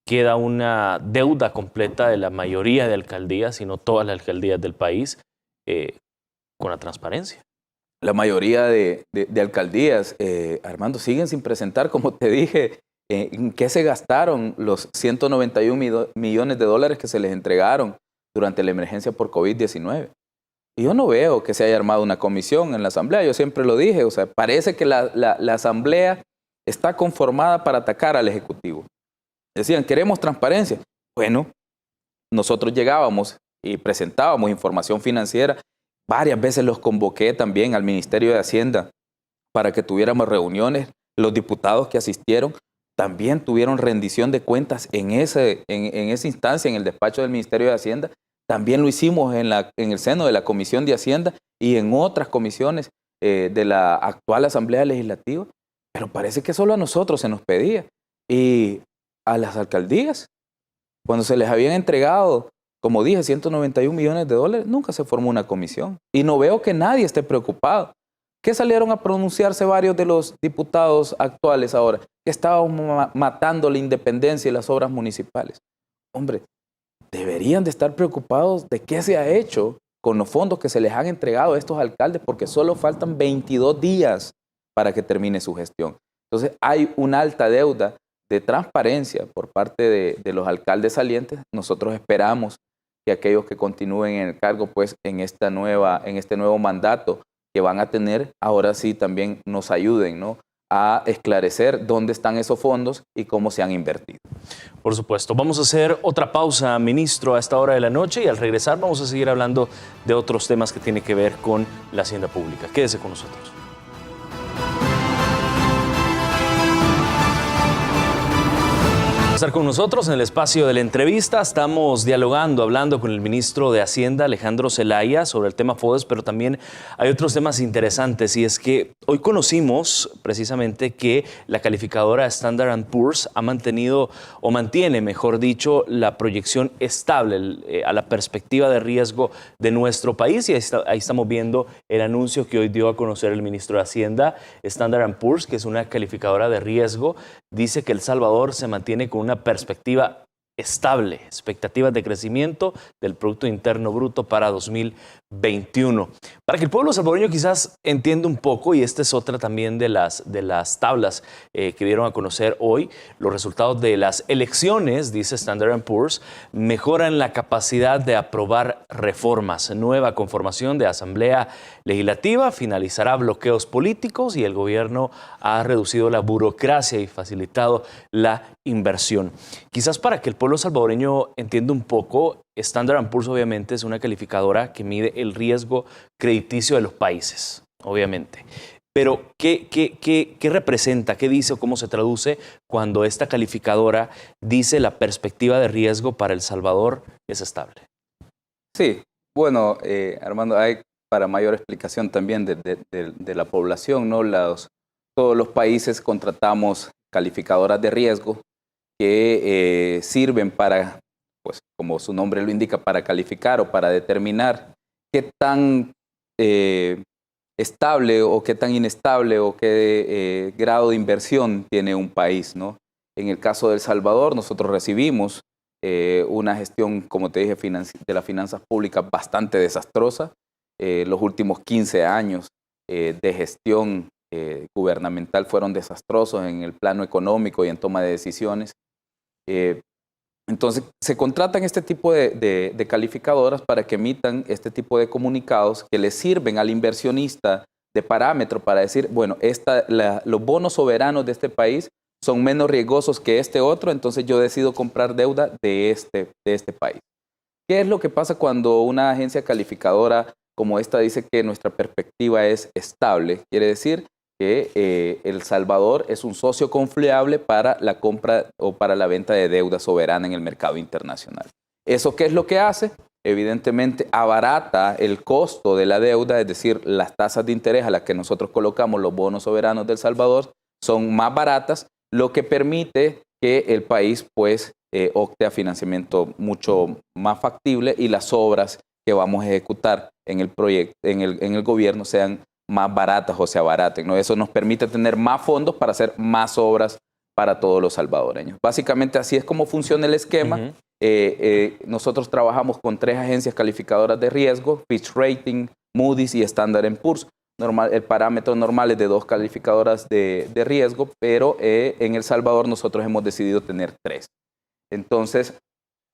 Queda una deuda completa de la mayoría de alcaldías, si no todas las alcaldías del país, con la transparencia. La mayoría de alcaldías, Armando, siguen sin presentar, como te dije, en qué se gastaron los 191 millones de dólares que se les entregaron durante la emergencia por COVID-19. Y yo no veo que se haya armado una comisión en la Asamblea, yo siempre lo dije, o sea, parece que la Asamblea está conformada para atacar al Ejecutivo. Decían, queremos transparencia. Bueno, nosotros llegábamos y presentábamos información financiera. Varias veces los convoqué también al Ministerio de Hacienda para que tuviéramos reuniones. Los diputados que asistieron también tuvieron rendición de cuentas en esa instancia, en el despacho del Ministerio de Hacienda. También lo hicimos en el seno de la Comisión de Hacienda y en otras comisiones de la actual Asamblea Legislativa. Pero parece que solo a nosotros se nos pedía. Y a las alcaldías, cuando se les habían entregado, como dije, 191 millones de dólares, nunca se formó una comisión. Y no veo que nadie esté preocupado. ¿Qué salieron a pronunciarse varios de los diputados actuales ahora? Que estábamos matando la independencia y las obras municipales. Hombre, deberían de estar preocupados de qué se ha hecho con los fondos que se les han entregado a estos alcaldes, porque solo faltan 22 días para que termine su gestión. Entonces hay una alta deuda de transparencia por parte de los alcaldes salientes. Nosotros esperamos que aquellos que continúen en el cargo, pues en este nuevo mandato que van a tener, ahora sí también nos ayuden, ¿no?, a esclarecer dónde están esos fondos y cómo se han invertido. Por supuesto. Vamos a hacer otra pausa, ministro, a esta hora de la noche, y al regresar vamos a seguir hablando de otros temas que tienen que ver con la hacienda pública. Quédese con nosotros. estar con nosotros en el espacio de la entrevista. Estamos dialogando, hablando con el ministro de Hacienda, Alejandro Zelaya, sobre el tema FODES, pero también hay otros temas interesantes, y es que hoy conocimos precisamente que la calificadora Standard & Poor's ha mantenido, o mantiene, mejor dicho, la proyección estable a la perspectiva de riesgo de nuestro país, y ahí estamos viendo el anuncio que hoy dio a conocer el ministro de Hacienda. Standard & Poor's, que es una calificadora de riesgo, dice que El Salvador se mantiene con una perspectiva estable, expectativas de crecimiento del Producto Interno Bruto para 2021. Para que el pueblo salvadoreño quizás entienda un poco, y esta es otra también de las tablas que dieron a conocer hoy, los resultados de las elecciones, dice Standard & Poor's, mejoran la capacidad de aprobar reformas. Nueva conformación de Asamblea Legislativa finalizará bloqueos políticos y el gobierno ha reducido la burocracia y facilitado la inversión. Quizás para que el pueblo salvadoreño entienda un poco, Standard & Poor's obviamente es una calificadora que mide el riesgo crediticio de los países, obviamente. Pero, ¿qué representa, qué dice o cómo se traduce cuando esta calificadora dice la perspectiva de riesgo para El Salvador es estable? Sí, bueno, Armando, hay para mayor explicación también de la población, ¿no? Todos los países contratamos calificadoras de riesgo que sirven para, pues como su nombre lo indica, para calificar o para determinar qué tan estable o qué tan inestable o qué grado de inversión tiene un país, ¿no? En el caso de El Salvador, nosotros recibimos una gestión, como te dije, de las finanzas públicas bastante desastrosa. Los últimos 15 años de gestión gubernamental fueron desastrosos en el plano económico y en toma de decisiones. Entonces, se contratan este tipo de calificadoras para que emitan este tipo de comunicados que le sirven al inversionista de parámetro para decir, bueno, los bonos soberanos de este país son menos riesgosos que este otro, entonces yo decido comprar deuda de este país. ¿Qué es lo que pasa cuando una agencia calificadora como esta dice que nuestra perspectiva es estable? Quiere decir que El Salvador es un socio confiable para la compra o para la venta de deuda soberana en el mercado internacional. ¿Eso qué es lo que hace? Evidentemente abarata el costo de la deuda, es decir, las tasas de interés a las que nosotros colocamos los bonos soberanos de El Salvador son más baratas, lo que permite que el país pues opte a financiamiento mucho más factible y las obras que vamos a ejecutar en el proyecto, en el gobierno sean más baratas o se abaraten, ¿no? Eso nos permite tener más fondos para hacer más obras para todos los salvadoreños. Básicamente así es como funciona el esquema. Nosotros trabajamos con 3 agencias calificadoras de riesgo, Fitch Rating, Moody's y Standard & Poor's. El parámetro normal es de 2 calificadoras de riesgo, pero en El Salvador nosotros hemos decidido tener 3. Entonces,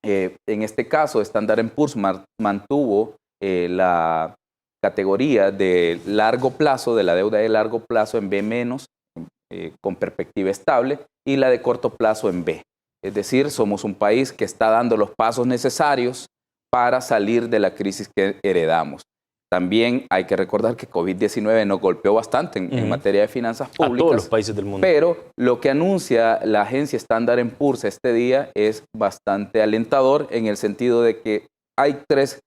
en este caso, Standard & Poor's mantuvo la categoría de largo plazo, de la deuda de largo plazo en B-, con perspectiva estable, y la de corto plazo en B. Es decir, somos un país que está dando los pasos necesarios para salir de la crisis que heredamos. También hay que recordar que COVID-19 nos golpeó bastante en materia de finanzas públicas. A todos los países del mundo. Pero lo que anuncia la agencia Standard & Poor's este día es bastante alentador en el sentido de que hay 3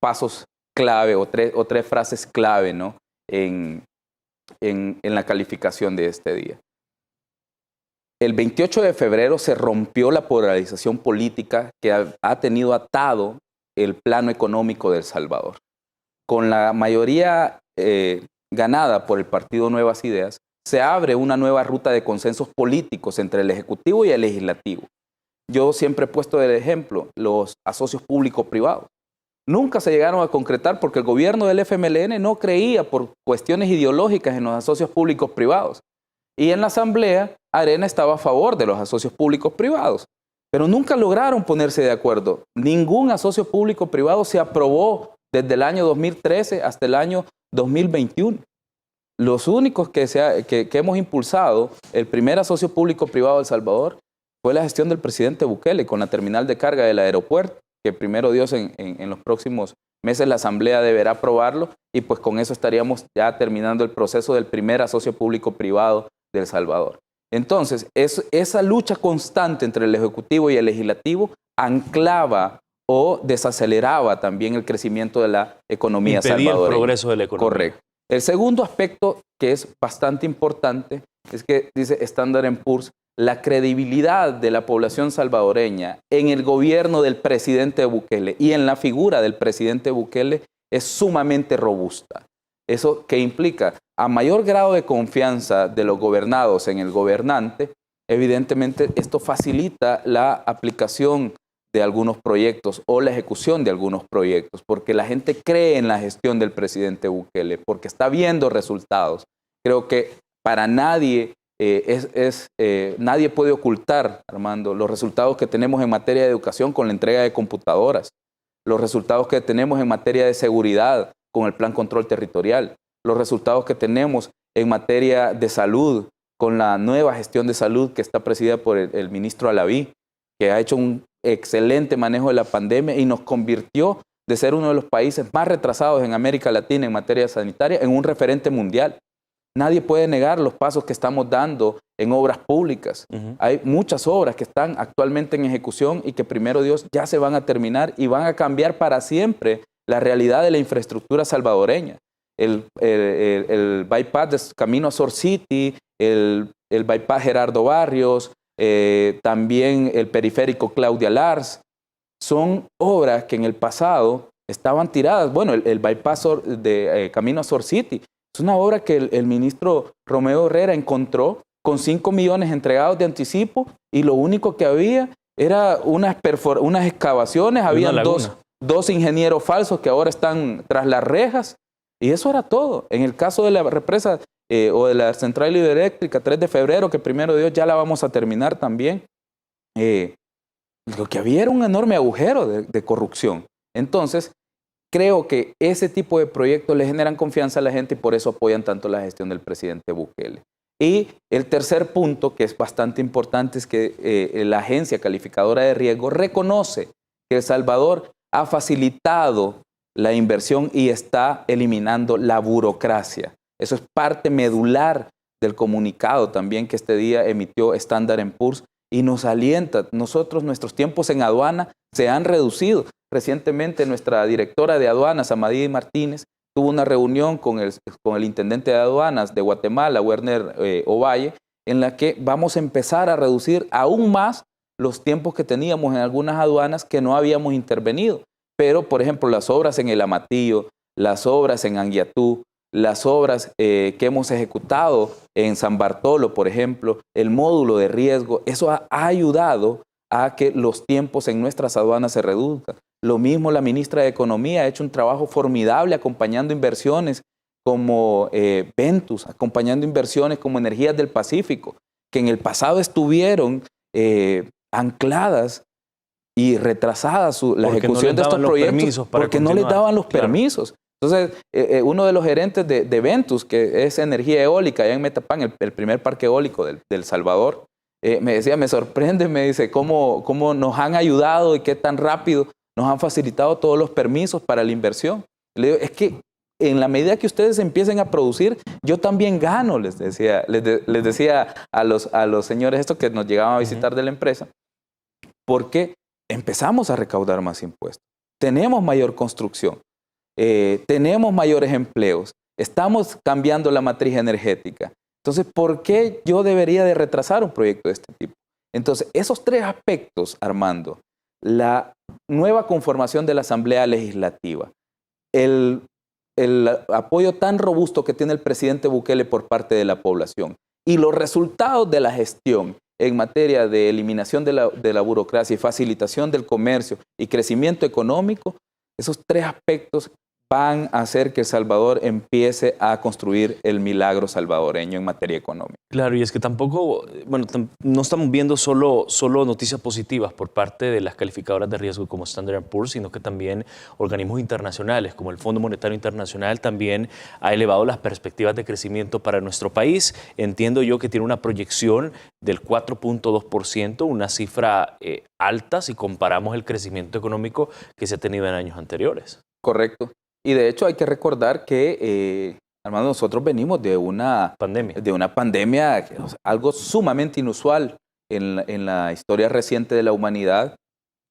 pasos clave o tres frases clave, ¿no? en la calificación de este día. El 28 de febrero se rompió la polarización política que ha tenido atado el plano económico de El Salvador. Con la mayoría ganada por el Partido Nuevas Ideas, se abre una nueva ruta de consensos políticos entre el Ejecutivo y el Legislativo. Yo siempre he puesto el ejemplo, los asocios público-privados. Nunca se llegaron a concretar porque el gobierno del FMLN no creía por cuestiones ideológicas en los asocios públicos privados. Y en la Asamblea, Arena estaba a favor de los asocios públicos privados. Pero nunca lograron ponerse de acuerdo. Ningún asocio público privado se aprobó desde el año 2013 hasta el año 2021. Los únicos que hemos impulsado, el primer asocio público privado de El Salvador, fue la gestión del presidente Bukele con la terminal de carga del aeropuerto, que primero Dios en los próximos meses la Asamblea deberá aprobarlo, y pues con eso estaríamos ya terminando el proceso del primer asocio público-privado de El Salvador. Entonces, esa lucha constante entre el Ejecutivo y el Legislativo anclaba o desaceleraba también el crecimiento de la economía salvadoreña. Impedir el progreso de la economía. Correcto. El segundo aspecto que es bastante importante es que, dice Standard & Poor's, la credibilidad de la población salvadoreña en el gobierno del presidente Bukele y en la figura del presidente Bukele es sumamente robusta. ¿Eso qué implica? A mayor grado de confianza de los gobernados en el gobernante, evidentemente esto facilita la aplicación de algunos proyectos o la ejecución de algunos proyectos, porque la gente cree en la gestión del presidente Bukele, porque está viendo resultados. Creo que para nadie, nadie puede ocultar, Armando, los resultados que tenemos en materia de educación con la entrega de computadoras, los resultados que tenemos en materia de seguridad con el Plan Control Territorial, los resultados que tenemos en materia de salud con la nueva gestión de salud que está presidida por el ministro Alaví, que ha hecho un excelente manejo de la pandemia y nos convirtió de ser uno de los países más retrasados en América Latina en materia sanitaria en un referente mundial. Nadie puede negar los pasos que estamos dando en obras públicas. Hay muchas obras que están actualmente en ejecución y que primero Dios ya se van a terminar y van a cambiar para siempre la realidad de la infraestructura salvadoreña. El bypass de Camino a Sor City, el bypass Gerardo Barrios, también el periférico Claudia Lars, son obras que en el pasado estaban tiradas. Bueno, el bypass de Camino a Sor City es una obra que el ministro Romeo Herrera encontró con 5 millones entregados de anticipo y lo único que había era unas excavaciones, habían dos ingenieros falsos que ahora están tras las rejas y eso era todo. En el caso de la represa o de la central hidroeléctrica 3 de febrero, que primero Dios ya la vamos a terminar también, lo que había era un enorme agujero de corrupción. Entonces, creo que ese tipo de proyectos le generan confianza a la gente y por eso apoyan tanto la gestión del presidente Bukele. Y el tercer punto, que es bastante importante, es que la agencia calificadora de riesgo reconoce que El Salvador ha facilitado la inversión y está eliminando la burocracia. Eso es parte medular del comunicado también que este día emitió Standard & Poor's y nos alienta. Nuestros tiempos en aduana se han reducido. Recientemente nuestra directora de aduanas, Amadí Martínez, tuvo una reunión con el intendente de aduanas de Guatemala, Werner Ovalle, en la que vamos a empezar a reducir aún más los tiempos que teníamos en algunas aduanas que no habíamos intervenido. Pero, por ejemplo, las obras en El Amatillo, las obras en Anguiatú, las obras que hemos ejecutado en San Bartolo, por ejemplo, el módulo de riesgo, eso ha ayudado a que los tiempos en nuestras aduanas se reduzcan. Lo mismo la ministra de Economía ha hecho un trabajo formidable acompañando inversiones como Ventus, acompañando inversiones como Energías del Pacífico, que en el pasado estuvieron ancladas y retrasadas la ejecución de estos proyectos porque no les daban los permisos. Entonces, uno de los gerentes de Ventus, que es energía eólica allá en Metapán, el primer parque eólico del Salvador, me decía, me sorprende, me dice, cómo nos han ayudado y qué tan rápido nos han facilitado todos los permisos para la inversión. Le digo, es que en la medida que ustedes empiecen a producir, yo también gano, les decía a los señores estos que nos llegaban a visitar de la empresa, porque empezamos a recaudar más impuestos, tenemos mayor construcción, tenemos mayores empleos, estamos cambiando la matriz energética. Entonces, ¿por qué yo debería de retrasar un proyecto de este tipo? Entonces, esos tres aspectos, Armando, la nueva conformación de la Asamblea Legislativa, el apoyo tan robusto que tiene el presidente Bukele por parte de la población y los resultados de la gestión en materia de eliminación de la burocracia y facilitación del comercio y crecimiento económico, esos tres aspectos van a hacer que El Salvador empiece a construir el milagro salvadoreño en materia económica. Claro, y es que tampoco, no estamos viendo solo noticias positivas por parte de las calificadoras de riesgo como Standard & Poor's, sino que también organismos internacionales como el Fondo Monetario Internacional también ha elevado las perspectivas de crecimiento para nuestro país. Entiendo yo que tiene una proyección del 4.2%, una cifra alta si comparamos el crecimiento económico que se ha tenido en años anteriores. Correcto. Y de hecho hay que recordar que Armando, nosotros venimos de una pandemia, algo sumamente inusual en la historia reciente de la humanidad,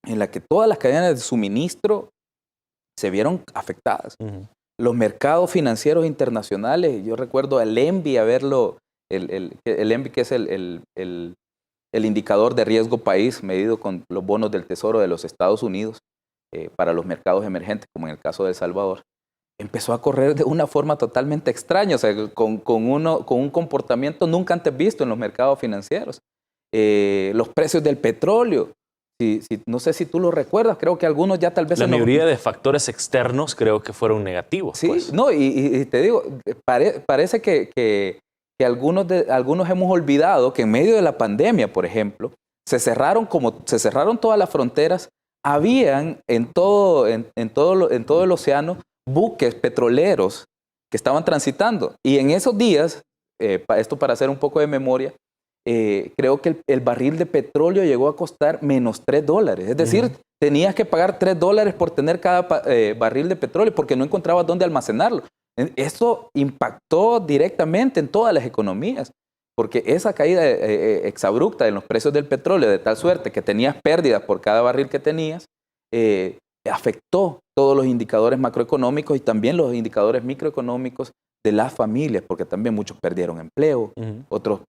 en la que todas las cadenas de suministro se vieron afectadas. Los mercados financieros internacionales, yo recuerdo el ENVI, el ENVI, que es el indicador de riesgo país medido con los bonos del Tesoro de los Estados Unidos para los mercados emergentes, como en el caso de El Salvador, empezó a correr de una forma totalmente extraña, o sea, con un comportamiento nunca antes visto en los mercados financieros. Los precios del petróleo, no sé si tú lo recuerdas, creo que algunos ya tal vez... La mayoría de factores externos creo que fueron negativos. Sí, pues. no, y te digo, parece que algunos hemos olvidado que en medio de la pandemia, por ejemplo, se cerraron todas las fronteras, habían en todo el océano buques petroleros que estaban transitando. Y en esos días, esto para hacer un poco de memoria, creo que el barril de petróleo llegó a costar menos $3. Es decir, tenías que pagar $3 por tener cada barril de petróleo porque no encontrabas dónde almacenarlo. Eso impactó directamente en todas las economías, porque esa caída exabrupta en los precios del petróleo, de tal suerte que tenías pérdidas por cada barril que tenías, afectó todos los indicadores macroeconómicos y también los indicadores microeconómicos de las familias, porque también muchos perdieron empleo, otros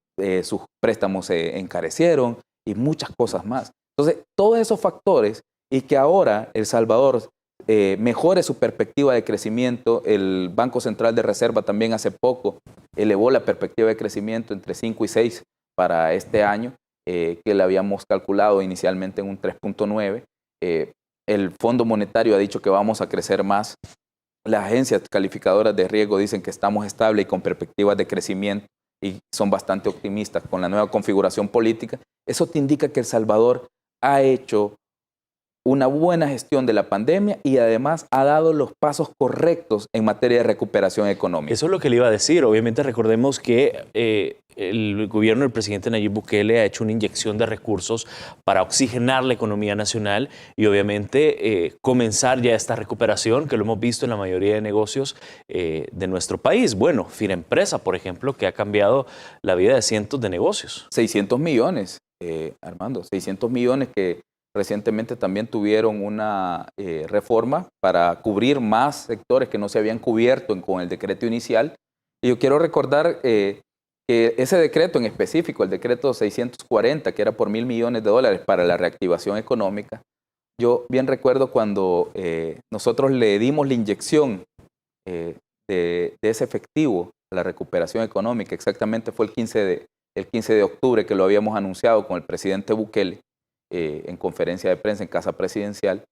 sus préstamos se encarecieron y muchas cosas más. Entonces, todos esos factores, y que ahora El Salvador mejore su perspectiva de crecimiento. El Banco Central de Reserva también hace poco elevó la perspectiva de crecimiento entre 5 y 6 para este año, que le habíamos calculado inicialmente en un 3.9. El Fondo Monetario ha dicho que vamos a crecer más. Las agencias calificadoras de riesgo dicen que estamos estables y con perspectivas de crecimiento y son bastante optimistas con la nueva configuración política. Eso te indica que El Salvador ha hecho una buena gestión de la pandemia y además ha dado los pasos correctos en materia de recuperación económica. Eso es lo que le iba a decir. Obviamente recordemos que el gobierno del presidente Nayib Bukele ha hecho una inyección de recursos para oxigenar la economía nacional y obviamente comenzar ya esta recuperación que lo hemos visto en la mayoría de negocios de nuestro país. Bueno, Finempresa, por ejemplo, que ha cambiado la vida de cientos de negocios. 600 millones, Armando, 600 millones que recientemente también tuvieron una reforma para cubrir más sectores que no se habían cubierto con el decreto inicial. Y yo quiero recordar que ese decreto en específico, el decreto 640, que era por $1.000 millones para la reactivación económica, yo bien recuerdo cuando nosotros le dimos la inyección de ese efectivo a la recuperación económica, exactamente fue el 15 de octubre que lo habíamos anunciado con el presidente Bukele, en conferencia de prensa en Casa Presidencial.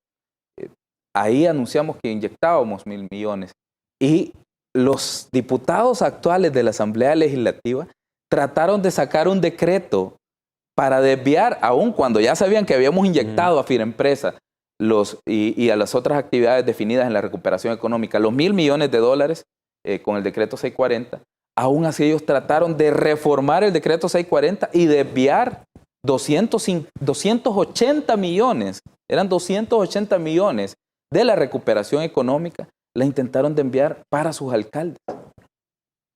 Ahí anunciamos que inyectábamos 1.000 millones y los diputados actuales de la Asamblea Legislativa trataron de sacar un decreto para desviar, aun cuando ya sabían que habíamos inyectado a Finempresa y a las otras actividades definidas en la recuperación económica, los $1.000 millones con el decreto 640, aún así ellos trataron de reformar el decreto 640 y desviar 280 millones, eran 280 millones de la recuperación económica, la intentaron de enviar para sus alcaldes.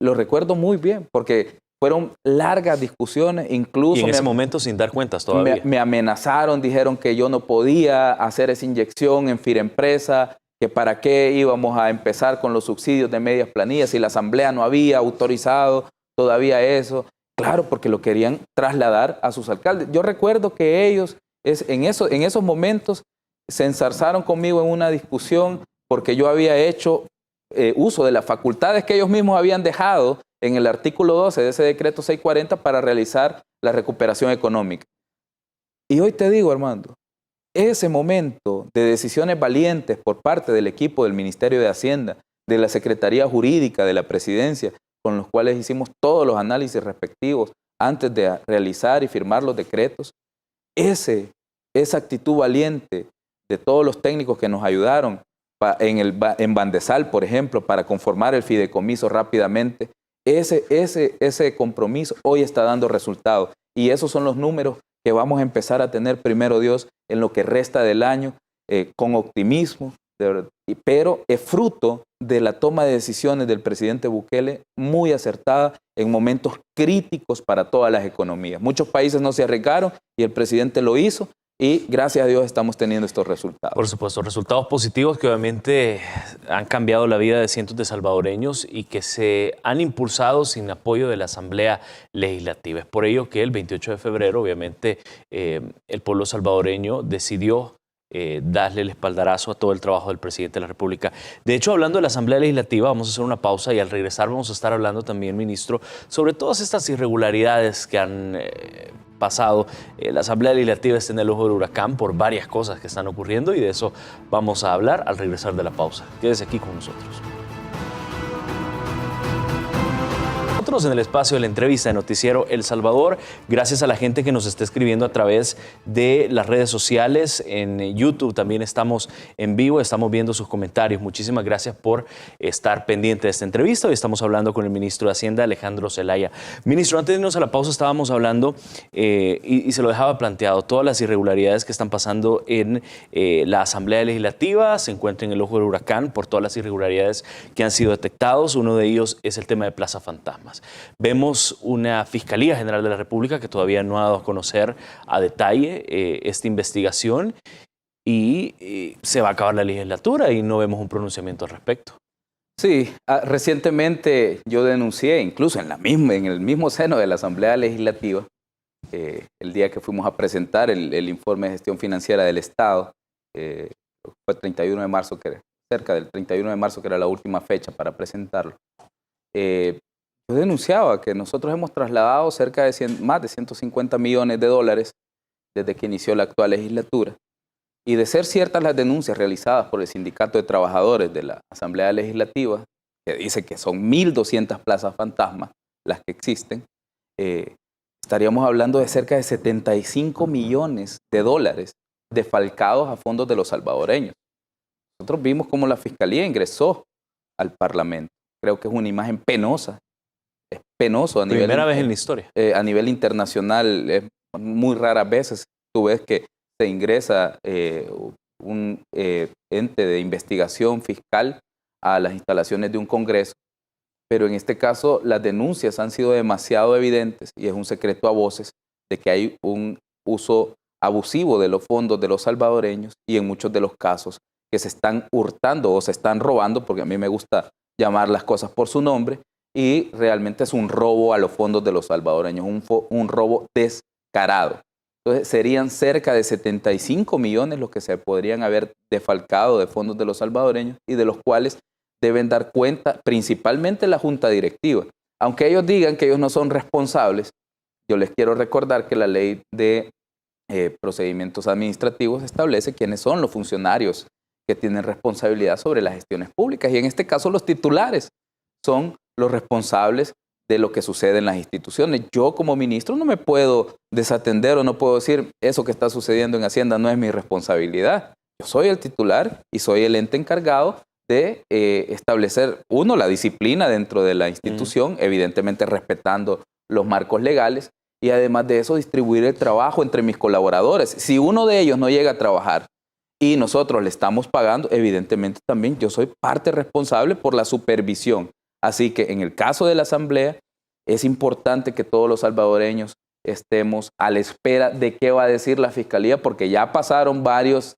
Lo recuerdo muy bien, porque fueron largas discusiones, incluso... Y en ese momento sin dar cuentas todavía. Me amenazaron, dijeron que yo no podía hacer esa inyección en Finempresa, que para qué íbamos a empezar con los subsidios de medias planillas si la Asamblea no había autorizado todavía eso. Claro, porque lo querían trasladar a sus alcaldes. Yo recuerdo que ellos en esos momentos se enzarzaron conmigo en una discusión porque yo había hecho uso de las facultades que ellos mismos habían dejado en el artículo 12 de ese decreto 640 para realizar la recuperación económica. Y hoy te digo, Armando, ese momento de decisiones valientes por parte del equipo del Ministerio de Hacienda, de la Secretaría Jurídica de la Presidencia, con los cuales hicimos todos los análisis respectivos antes de realizar y firmar los decretos, esa actitud valiente de todos los técnicos que nos ayudaron en Bandesal, por ejemplo, para conformar el fideicomiso rápidamente, ese compromiso hoy está dando resultados. Y esos son los números que vamos a empezar a tener, primero Dios, en lo que resta del año, con optimismo, pero es fruto de la toma de decisiones del presidente Bukele muy acertada en momentos críticos para todas las economías. Muchos países no se arriesgaron y el presidente lo hizo. Y gracias a Dios estamos teniendo estos resultados. Por supuesto, resultados positivos que obviamente han cambiado la vida de cientos de salvadoreños y que se han impulsado sin apoyo de la Asamblea Legislativa. Es por ello que el 28 de febrero, obviamente, el pueblo salvadoreño decidió darle el espaldarazo a todo el trabajo del presidente de la República. De hecho, hablando de la Asamblea Legislativa, vamos a hacer una pausa y al regresar vamos a estar hablando también, ministro, sobre todas estas irregularidades que han pasado. La Asamblea Legislativa está en el ojo del huracán por varias cosas que están ocurriendo y de eso vamos a hablar al regresar de la pausa. Quédese aquí con nosotros. Nosotros en el espacio de la entrevista de Noticiero El Salvador, gracias a la gente que nos está escribiendo a través de las redes sociales, en YouTube también estamos en vivo, estamos viendo sus comentarios. Muchísimas gracias por estar pendiente de esta entrevista. Hoy estamos hablando con el ministro de Hacienda, Alejandro Zelaya. Ministro, antes de irnos a la pausa estábamos hablando, y se lo dejaba planteado, todas las irregularidades que están pasando en la Asamblea Legislativa, se encuentra en el ojo del huracán por todas las irregularidades que han sido detectados. Uno de ellos es el tema de Plaza Fantasmas. Vemos una Fiscalía General de la República que todavía no ha dado a conocer a detalle esta investigación y se va a acabar la legislatura y no vemos un pronunciamiento al respecto. Sí, recientemente yo denuncié, incluso en el mismo seno de la Asamblea Legislativa, el día que fuimos a presentar el informe de gestión financiera del Estado, fue 31 de marzo, cerca del 31 de marzo, que era la última fecha para presentarlo. Yo denunciaba que nosotros hemos trasladado cerca de más de 150 millones de dólares desde que inició la actual legislatura. Y de ser ciertas las denuncias realizadas por el Sindicato de Trabajadores de la Asamblea Legislativa, que dice que son 1.200 plazas fantasmas las que existen, estaríamos hablando de cerca de 75 millones de dólares defalcados a fondos de los salvadoreños. Nosotros vimos cómo la Fiscalía ingresó al Parlamento. Creo que es una imagen penosa. Es penoso a nivel... Primera vez en la historia. A nivel internacional, muy raras veces tú ves que se ingresa un ente de investigación fiscal a las instalaciones de un Congreso, pero en este caso las denuncias han sido demasiado evidentes y es un secreto a voces de que hay un uso abusivo de los fondos de los salvadoreños y en muchos de los casos que se están hurtando o se están robando, porque a mí me gusta llamar las cosas por su nombre, y realmente es un robo a los fondos de los salvadoreños, un robo descarado. Entonces serían cerca de 75 millones los que se podrían haber defalcado de fondos de los salvadoreños y de los cuales deben dar cuenta principalmente la Junta Directiva. Aunque ellos digan que ellos no son responsables, yo les quiero recordar que la ley de procedimientos administrativos establece quiénes son los funcionarios que tienen responsabilidad sobre las gestiones públicas y en este caso los titulares son los responsables de lo que sucede en las instituciones. Yo como ministro no me puedo desatender o no puedo decir eso que está sucediendo en Hacienda no es mi responsabilidad. Yo soy el titular y soy el ente encargado de establecer, uno, la disciplina dentro de la institución, evidentemente respetando los marcos legales y además de eso distribuir el trabajo entre mis colaboradores. Si uno de ellos no llega a trabajar y nosotros le estamos pagando, evidentemente también yo soy parte responsable por la supervisión. Así que en el caso de la Asamblea, es importante que todos los salvadoreños estemos a la espera de qué va a decir la Fiscalía, porque ya pasaron varias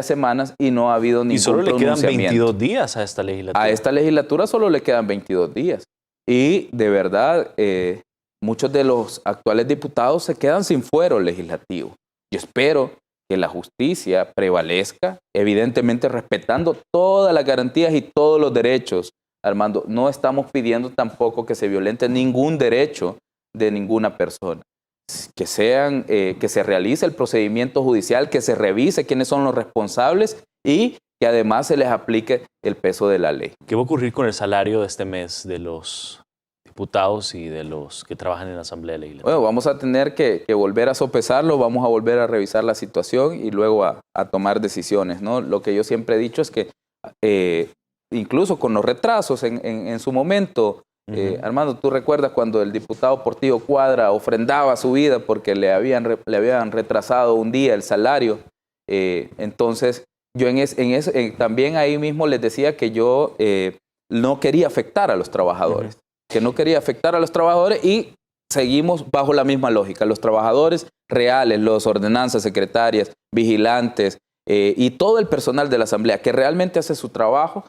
semanas y no ha habido ningún pronunciamiento. Y solo le quedan 22 días a esta legislatura. A esta legislatura solo le quedan 22 días. Y de verdad, muchos de los actuales diputados se quedan sin fuero legislativo. Yo espero que la justicia prevalezca, evidentemente respetando todas las garantías y todos los derechos. Armando, no estamos pidiendo tampoco que se violente ningún derecho de ninguna persona. Que se realice el procedimiento judicial, que se revise quiénes son los responsables y que además se les aplique el peso de la ley. ¿Qué va a ocurrir con el salario de este mes de los diputados y de los que trabajan en la Asamblea Legislativa? Bueno, vamos a tener que volver a sopesarlo, vamos a volver a revisar la situación y luego a tomar decisiones, ¿no? Lo que yo siempre he dicho es que incluso con los retrasos en su momento, Armando, tú recuerdas cuando el diputado Portillo Cuadra ofrendaba su vida porque le habían retrasado un día el salario, entonces yo también ahí mismo les decía que yo no quería afectar a los trabajadores, y seguimos bajo la misma lógica. Los trabajadores reales, los ordenanzas, secretarias, vigilantes y todo el personal de la Asamblea que realmente hace su trabajo,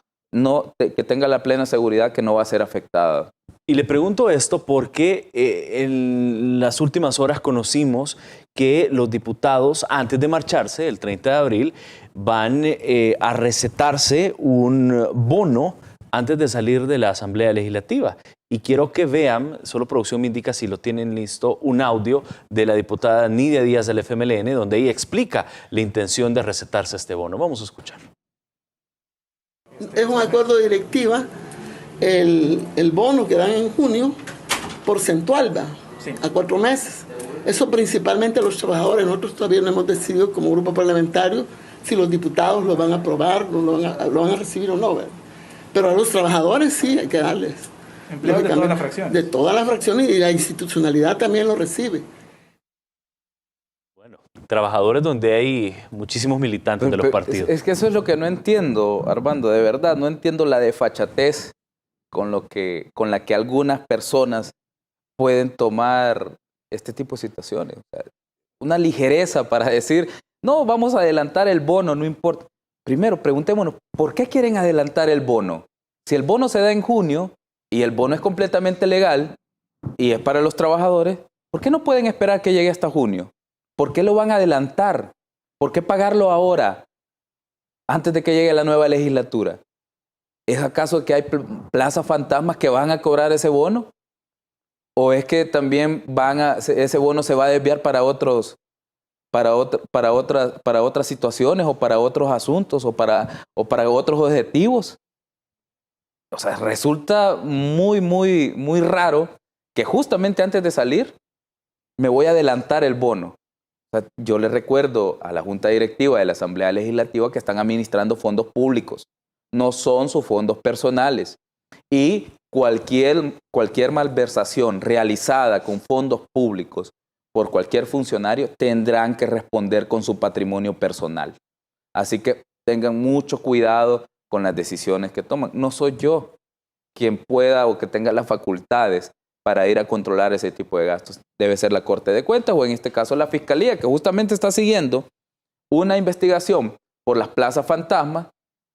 que tenga la plena seguridad que no va a ser afectada. Y le pregunto esto porque en las últimas horas conocimos que los diputados, antes de marcharse, el 30 de abril, van a recetarse un bono antes de salir de la Asamblea Legislativa. Y quiero que vean, solo producción me indica si lo tienen listo, un audio de la diputada Nidia Díaz del FMLN, donde ella explica la intención de recetarse este bono. Vamos a escucharlo. Es un acuerdo de directiva, el bono que dan en junio, porcentual, ¿va? Sí. A 4 meses. Eso principalmente a los trabajadores. Nosotros todavía no hemos decidido como grupo parlamentario si los diputados lo van a aprobar, lo van a recibir o no, ¿verdad? Pero a los trabajadores sí hay que darles. Empleados de todas las fracciones. De todas las fracciones, y la institucionalidad también lo recibe. Trabajadores donde hay muchísimos militantes de los partidos. Es que eso es lo que no entiendo, Armando, de verdad. No entiendo la desfachatez con la que algunas personas pueden tomar este tipo de situaciones. O sea, una ligereza para decir, no, vamos a adelantar el bono, no importa. Primero, preguntémonos, ¿por qué quieren adelantar el bono? Si el bono se da en junio y el bono es completamente legal y es para los trabajadores, ¿por qué no pueden esperar que llegue hasta junio? ¿Por qué lo van a adelantar? ¿Por qué pagarlo ahora, antes de que llegue la nueva legislatura? ¿Es acaso que hay plazas fantasmas que van a cobrar ese bono? ¿O es que también ese bono se va a desviar para otras situaciones o para otros asuntos o para otros objetivos? O sea, resulta muy, muy, muy raro que justamente antes de salir me voy a adelantar el bono. O sea, yo le recuerdo a la Junta Directiva de la Asamblea Legislativa que están administrando fondos públicos. No son sus fondos personales. Y cualquier malversación realizada con fondos públicos por cualquier funcionario tendrán que responder con su patrimonio personal. Así que tengan mucho cuidado con las decisiones que toman. No soy yo quien pueda o que tenga las facultades para ir a controlar ese tipo de gastos. Debe ser la Corte de Cuentas o en este caso la Fiscalía, que justamente está siguiendo una investigación por las plazas fantasmas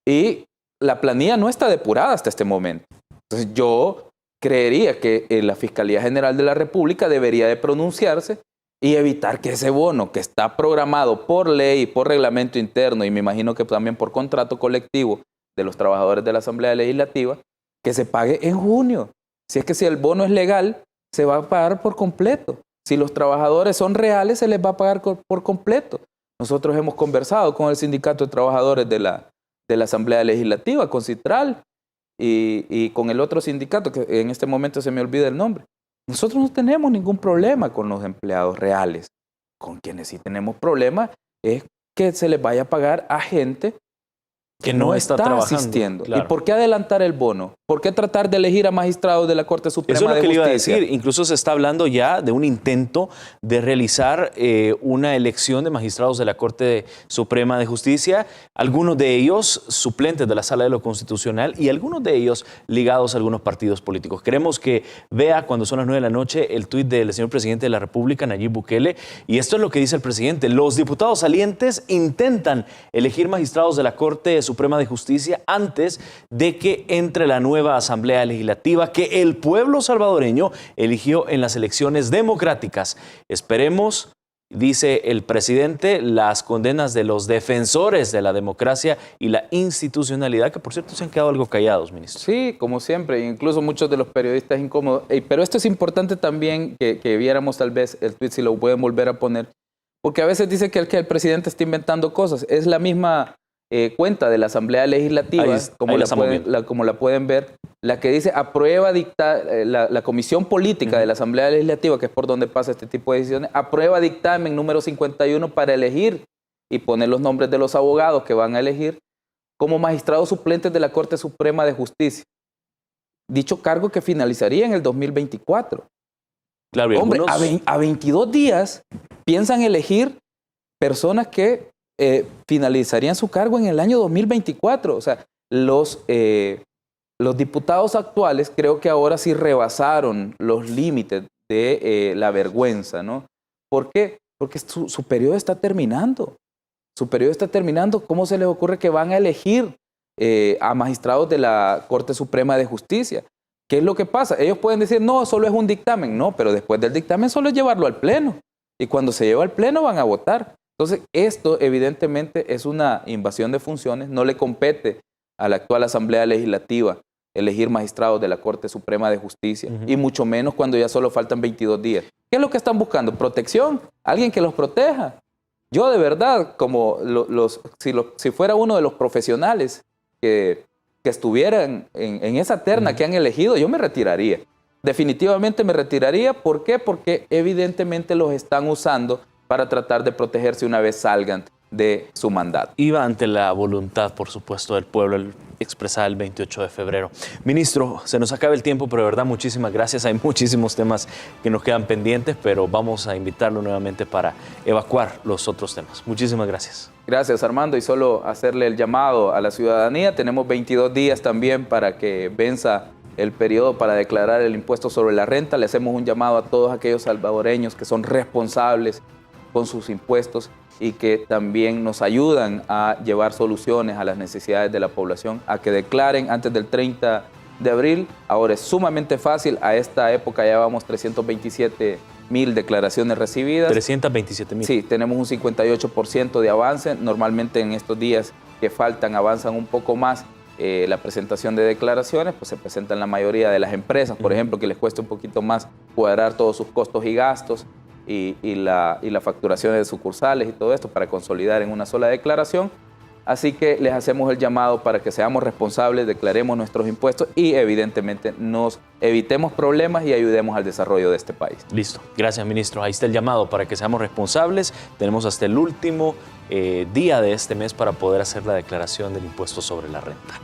y la planilla no está depurada hasta este momento. Entonces yo creería que la Fiscalía General de la República debería de pronunciarse y evitar que ese bono que está programado por ley, por reglamento interno y me imagino que también por contrato colectivo de los trabajadores de la Asamblea Legislativa, que se pague en junio. Si el bono es legal, se va a pagar por completo. Si los trabajadores son reales, se les va a pagar por completo. Nosotros hemos conversado con el Sindicato de Trabajadores de la Asamblea Legislativa, con Citral, y con el otro sindicato, que en este momento se me olvida el nombre. Nosotros no tenemos ningún problema con los empleados reales. Con quienes sí tenemos problema es que se les vaya a pagar a gente que no está asistiendo. Claro. ¿Y por qué adelantar el bono? ¿Por qué tratar de elegir a magistrados de la Corte Suprema de Justicia? Eso es lo que le iba a decir. Incluso se está hablando ya de un intento de realizar una elección de magistrados de la Corte Suprema de Justicia, algunos de ellos suplentes de la Sala de lo Constitucional y algunos de ellos ligados a algunos partidos políticos. Queremos que vea cuando son las 9 de la noche el tuit del señor presidente de la República, Nayib Bukele, y esto es lo que dice el presidente. Los diputados salientes intentan elegir magistrados de la Corte Suprema de Justicia antes de que entre la nueva Asamblea Legislativa que el pueblo salvadoreño eligió en las elecciones democráticas. Esperemos, dice el presidente, las condenas de los defensores de la democracia y la institucionalidad, que por cierto se han quedado algo callados, ministro. Sí, como siempre, incluso muchos de los periodistas incómodos. Pero esto es importante también que viéramos tal vez el tweet, si lo pueden volver a poner, porque a veces dice que el presidente está inventando cosas. Es la misma cuenta de la Asamblea Legislativa, como la pueden ver, la que dice aprueba la Comisión Política de la Asamblea Legislativa, que es por donde pasa este tipo de decisiones, aprueba dictamen número 51 para elegir y poner los nombres de los abogados que van a elegir como magistrados suplentes de la Corte Suprema de Justicia. Dicho cargo que finalizaría en el 2024. Claro, hombre, a 22 días piensan elegir personas que finalizarían su cargo en el año 2024. O sea, los diputados actuales creo que ahora sí rebasaron los límites de la vergüenza, ¿no? ¿Por qué? Porque su periodo está terminando. Su periodo está terminando. ¿Cómo se les ocurre que van a elegir a magistrados de la Corte Suprema de Justicia? ¿Qué es lo que pasa? Ellos pueden decir, no, solo es un dictamen. No, pero después del dictamen solo es llevarlo al Pleno. Y cuando se lleva al Pleno van a votar. Entonces, esto evidentemente es una invasión de funciones. No le compete a la actual Asamblea Legislativa elegir magistrados de la Corte Suprema de Justicia, y mucho menos cuando ya solo faltan 22 días. ¿Qué es lo que están buscando? ¿Protección? ¿Alguien que los proteja? Yo de verdad, como si fuera uno de los profesionales que estuvieran en esa terna que han elegido, yo me retiraría. Definitivamente me retiraría. ¿Por qué? Porque evidentemente los están usando para tratar de protegerse una vez salgan de su mandato. Iba ante la voluntad, por supuesto, del pueblo expresada el 28 de febrero. Ministro, se nos acaba el tiempo, pero de verdad muchísimas gracias. Hay muchísimos temas que nos quedan pendientes, pero vamos a invitarlo nuevamente para evacuar los otros temas. Muchísimas gracias. Gracias, Armando, y solo hacerle el llamado a la ciudadanía. Tenemos 22 días también para que venza el periodo para declarar el impuesto sobre la renta. Le hacemos un llamado a todos aquellos salvadoreños que son responsables con sus impuestos y que también nos ayudan a llevar soluciones a las necesidades de la población, a que declaren antes del 30 de abril. Ahora es sumamente fácil, a esta época ya vamos 327,000 declaraciones recibidas. 327,000. Sí, tenemos un 58% de avance. Normalmente en estos días que faltan avanzan un poco más. La presentación de declaraciones, pues se presentan la mayoría de las empresas, por ejemplo, que les cuesta un poquito más cuadrar todos sus costos y gastos, y la facturación de sucursales y todo esto para consolidar en una sola declaración. Así que les hacemos el llamado para que seamos responsables, declaremos nuestros impuestos y evidentemente nos evitemos problemas y ayudemos al desarrollo de este país. Listo. Gracias, ministro. Ahí está el llamado para que seamos responsables. Tenemos hasta el último día de este mes para poder hacer la declaración del impuesto sobre la renta.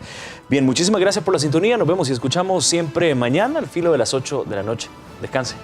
Bien, muchísimas gracias por la sintonía. Nos vemos y escuchamos siempre mañana al filo de las 8 de la noche. Descanse.